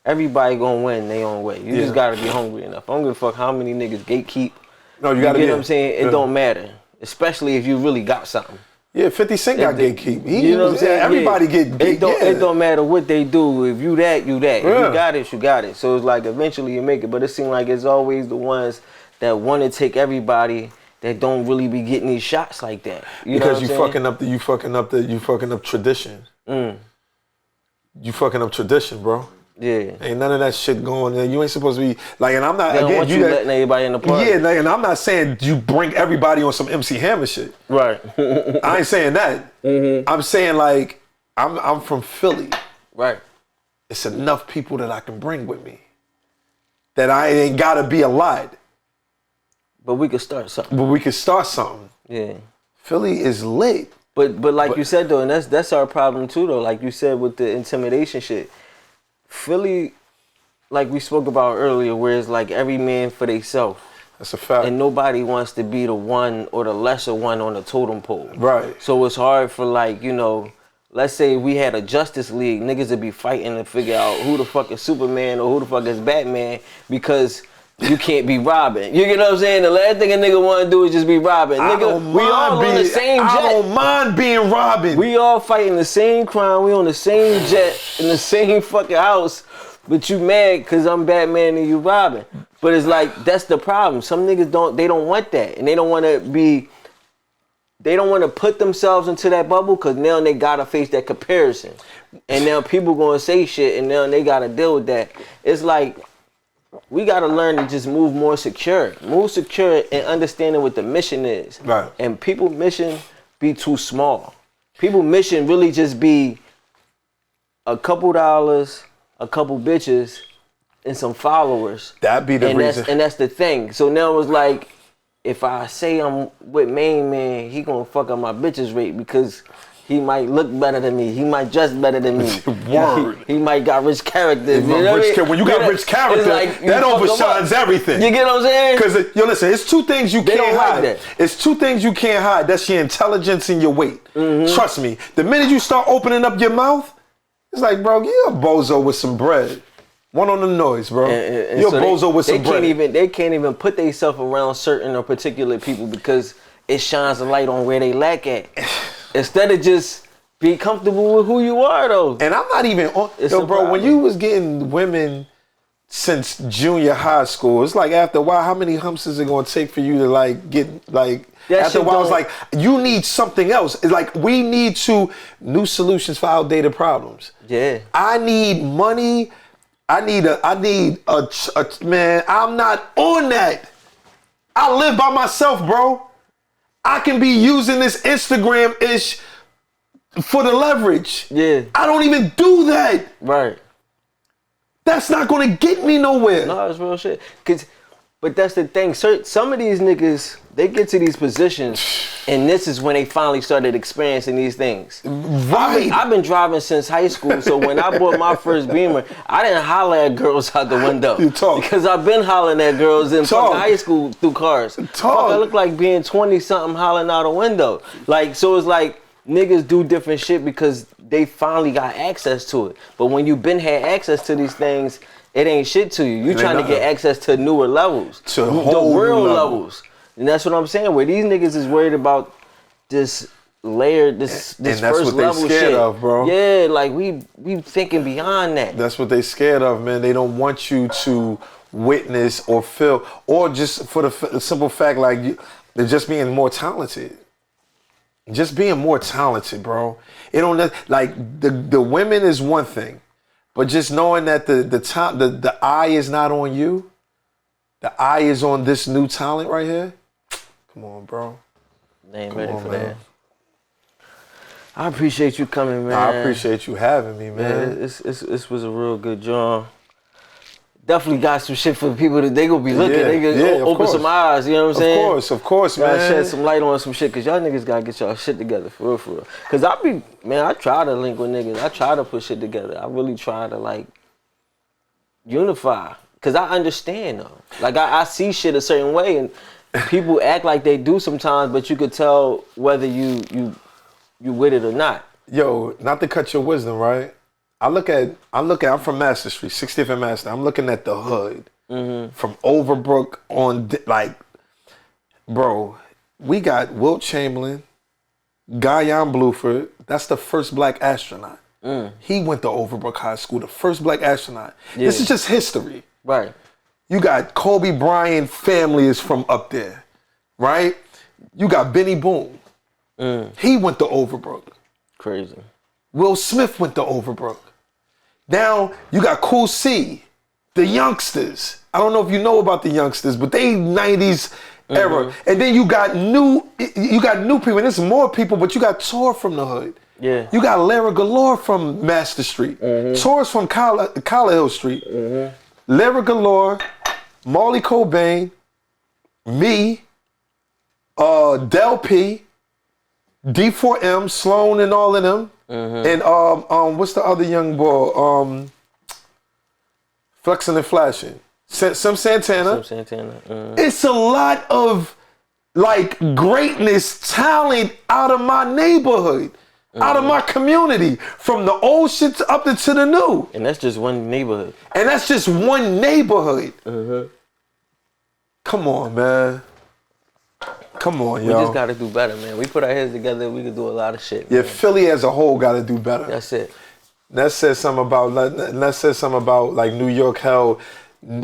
everybody gonna win their own way. You just got to be hungry enough. I don't give a fuck how many niggas gatekeep. No, you got to get what I'm saying? It don't matter. Especially if you really got something. Yeah, 50 Cent got gatekeep. You know what I'm saying? Everybody get it don't matter what they do. If you that, you that. Yeah. If you got it, you got it. So it's like eventually you make it. But it seems like it's always the ones that want to take everybody that don't really be getting these shots like that. Because you fucking up tradition. You fucking up tradition, bro. Yeah. Ain't none of that shit going there. You ain't supposed to be like, and I'm not They don't again. want you letting everybody in the party. Yeah, like, and I'm not saying you bring everybody on some MC Hammer shit. Right. I ain't saying that. I'm saying like I'm from Philly. Right. It's enough people that I can bring with me. That I ain't gotta be a lot. But we could start something. Yeah. Philly is lit. But like you said though, and that's our problem too though. Like you said with the intimidation shit. Philly, like we spoke about earlier, where it's like every man for theyself. That's a fact. And nobody wants to be the one or the lesser one on the totem pole. Right. So it's hard for like, let's say we had a Justice League, niggas would be fighting to figure out who the fuck is Superman or who the fuck is Batman because you can't be Robin. You get what I'm saying? The last thing a nigga want to do is just be Robin. Nigga, we all on the same jet. I don't mind being Robin. We all fighting the same crime. We on the same jet in the same fucking house. But you mad because I'm Batman and you Robin. But it's like, that's the problem. Some niggas don't want that. And they don't want to put themselves into that bubble because now they got to face that comparison. And now people going to say shit and now they got to deal with that. It's like, we got to learn to just move more secure. Move secure and understanding what the mission is. Right. And people mission be too small. People mission really just be a couple dollars, a couple bitches, and some followers. That be the reason. And that's the thing. So now it's like, if I say I'm with Main Man, he gonna fuck up my bitches rate because he might look better than me. He might dress better than me. Word. He might got rich character. When you got rich character, like, that overshines everything. You get what I'm saying? Because, listen, it's two things you can't hide. Like it's two things you can't hide. That's your intelligence and your weight. Trust me. The minute you start opening up your mouth, it's like, bro, you're a bozo with some bread. One on the noise, bro. And You're so a bozo with some bread. They can't even put themselves around certain or particular people because it shines a light on where they lack at. Instead of just be comfortable with who you are, though. And I'm not even on. Yo, bro, when you was getting women since junior high school, it's like after a while, how many humps is it gonna take for you to like get like? After a while, it's like you need something else. It's like we need new solutions for outdated problems. Yeah. I need money. I need a man. I'm not on that. I live by myself, bro. I can be using this Instagram-ish for the leverage. Yeah. I don't even do that. Right. That's not gonna get me nowhere. No, it's real shit. But that's the thing. Some of these niggas, they get to these positions, and this is when they finally started experiencing these things. Right. I've been driving since high school, so when I bought my first Beamer, I didn't holler at girls out the window. You talk. Because I've been hollering at girls in Talk. fucking high school through cars. Talk. Fuck, I look like being 20-something hollering out a window. Like, so it's like niggas do different shit because they finally got access to it. But when you been had access to these things, it ain't shit to you. You trying to get access to newer levels. To the whole real new level. levels. And that's what I'm saying. Where these niggas is worried about this layered, this and that's first what they level scared shit. of, bro. Yeah, like we thinking beyond that. That's what they scared of, man. They don't want you to witness or feel, or just for the simple fact, like they're just being more talented. Just being more talented, bro. It don't like the women is one thing. But just knowing that the eye is not on you, the eye is on this new talent right here. Come on, bro. They ain't ready for that. I appreciate you coming, man. I appreciate you having me, man. This was a real good job. Definitely got some shit for the people that they gonna be looking. Yeah, they gonna open course. some eyes, you know what I'm saying? Of course, man. Gotta shed some light on some shit, cause y'all niggas gotta get y'all shit together for real, for real. Cause I try to link with niggas. I try to put shit together. I really try to like unify. Cause I understand though. Like I see shit a certain way and people act like they do sometimes, but you could tell whether you with it or not. Yo, not to cut your wisdom, right? I'm from Master Street, 60th and Master. I'm looking at the hood from Overbrook on, like, bro, we got Wilt Chamberlain, Guyon Bluford. That's the first black astronaut. He went to Overbrook High School, the first black astronaut. Yeah. This is just history. Right. You got Kobe Bryant family is from up there, right? You got Benny Boone. He went to Overbrook. Crazy. Will Smith went to Overbrook. Now you got Cool C, the youngsters. I don't know if you know about the youngsters, but they 90s era. And then you got new people, and there's more people, but you got Tor from the hood. Yeah. You got Larry Galore from Master Street. Tor's from Collar Hill Street. Larry Galore, Marley Cobain, me, Del P, D4M, Sloan, and all of them. And what's the other young boy? Flexing and Flashing. Some Santana. It's a lot of like greatness, talent out of my neighborhood, out of my community, from the old shit up to the new. And that's just one neighborhood. Come on, man. Come on, yo. We just gotta do better, man. We put our heads together, we can do a lot of shit. Yeah, man. Philly as a whole gotta do better. That's it. That says something about like New York held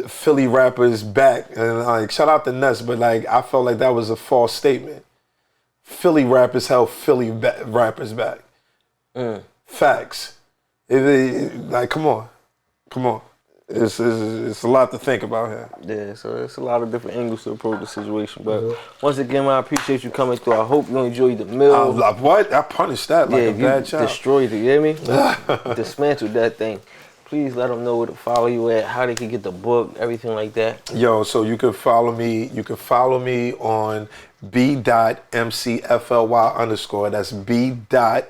Philly rappers back, and like shout out to Ness, but like I felt like that was a false statement. Philly rappers held rappers back. Facts. Like come on. It's a lot to think about here. Yeah, so it's a lot of different angles to approach the situation. But once again, man, I appreciate you coming through. I hope you enjoyed the meal. What? I punished that like a bad child. Destroyed it, you hear me? Dismantled that thing. Please let them know where to follow you at, how they can get the book, everything like that. Yo, so you can follow me. You can follow me on B.McFly_. That's B.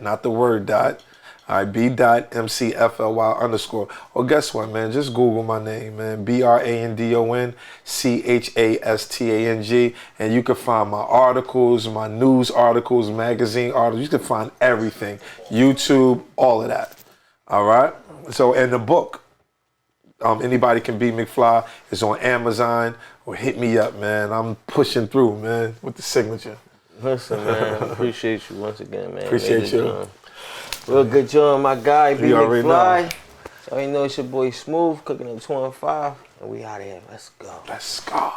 Not the word dot. All right, B.McFly_. Well, guess what, man? Just Google my name, man. BrandonChastang, and you can find my articles, my news articles, magazine articles. You can find everything. YouTube, all of that. All right? So, and the book. Anybody Can Be McFly. It's on Amazon, or hit me up, man. I'm pushing through, man, with the signature. Listen, man, appreciate you once again, man. Appreciate you. Real good job, my guy, You already B.McFly. know. You already know it's your boy Smooth, cooking up 215, and we out of here. Let's go. Let's go.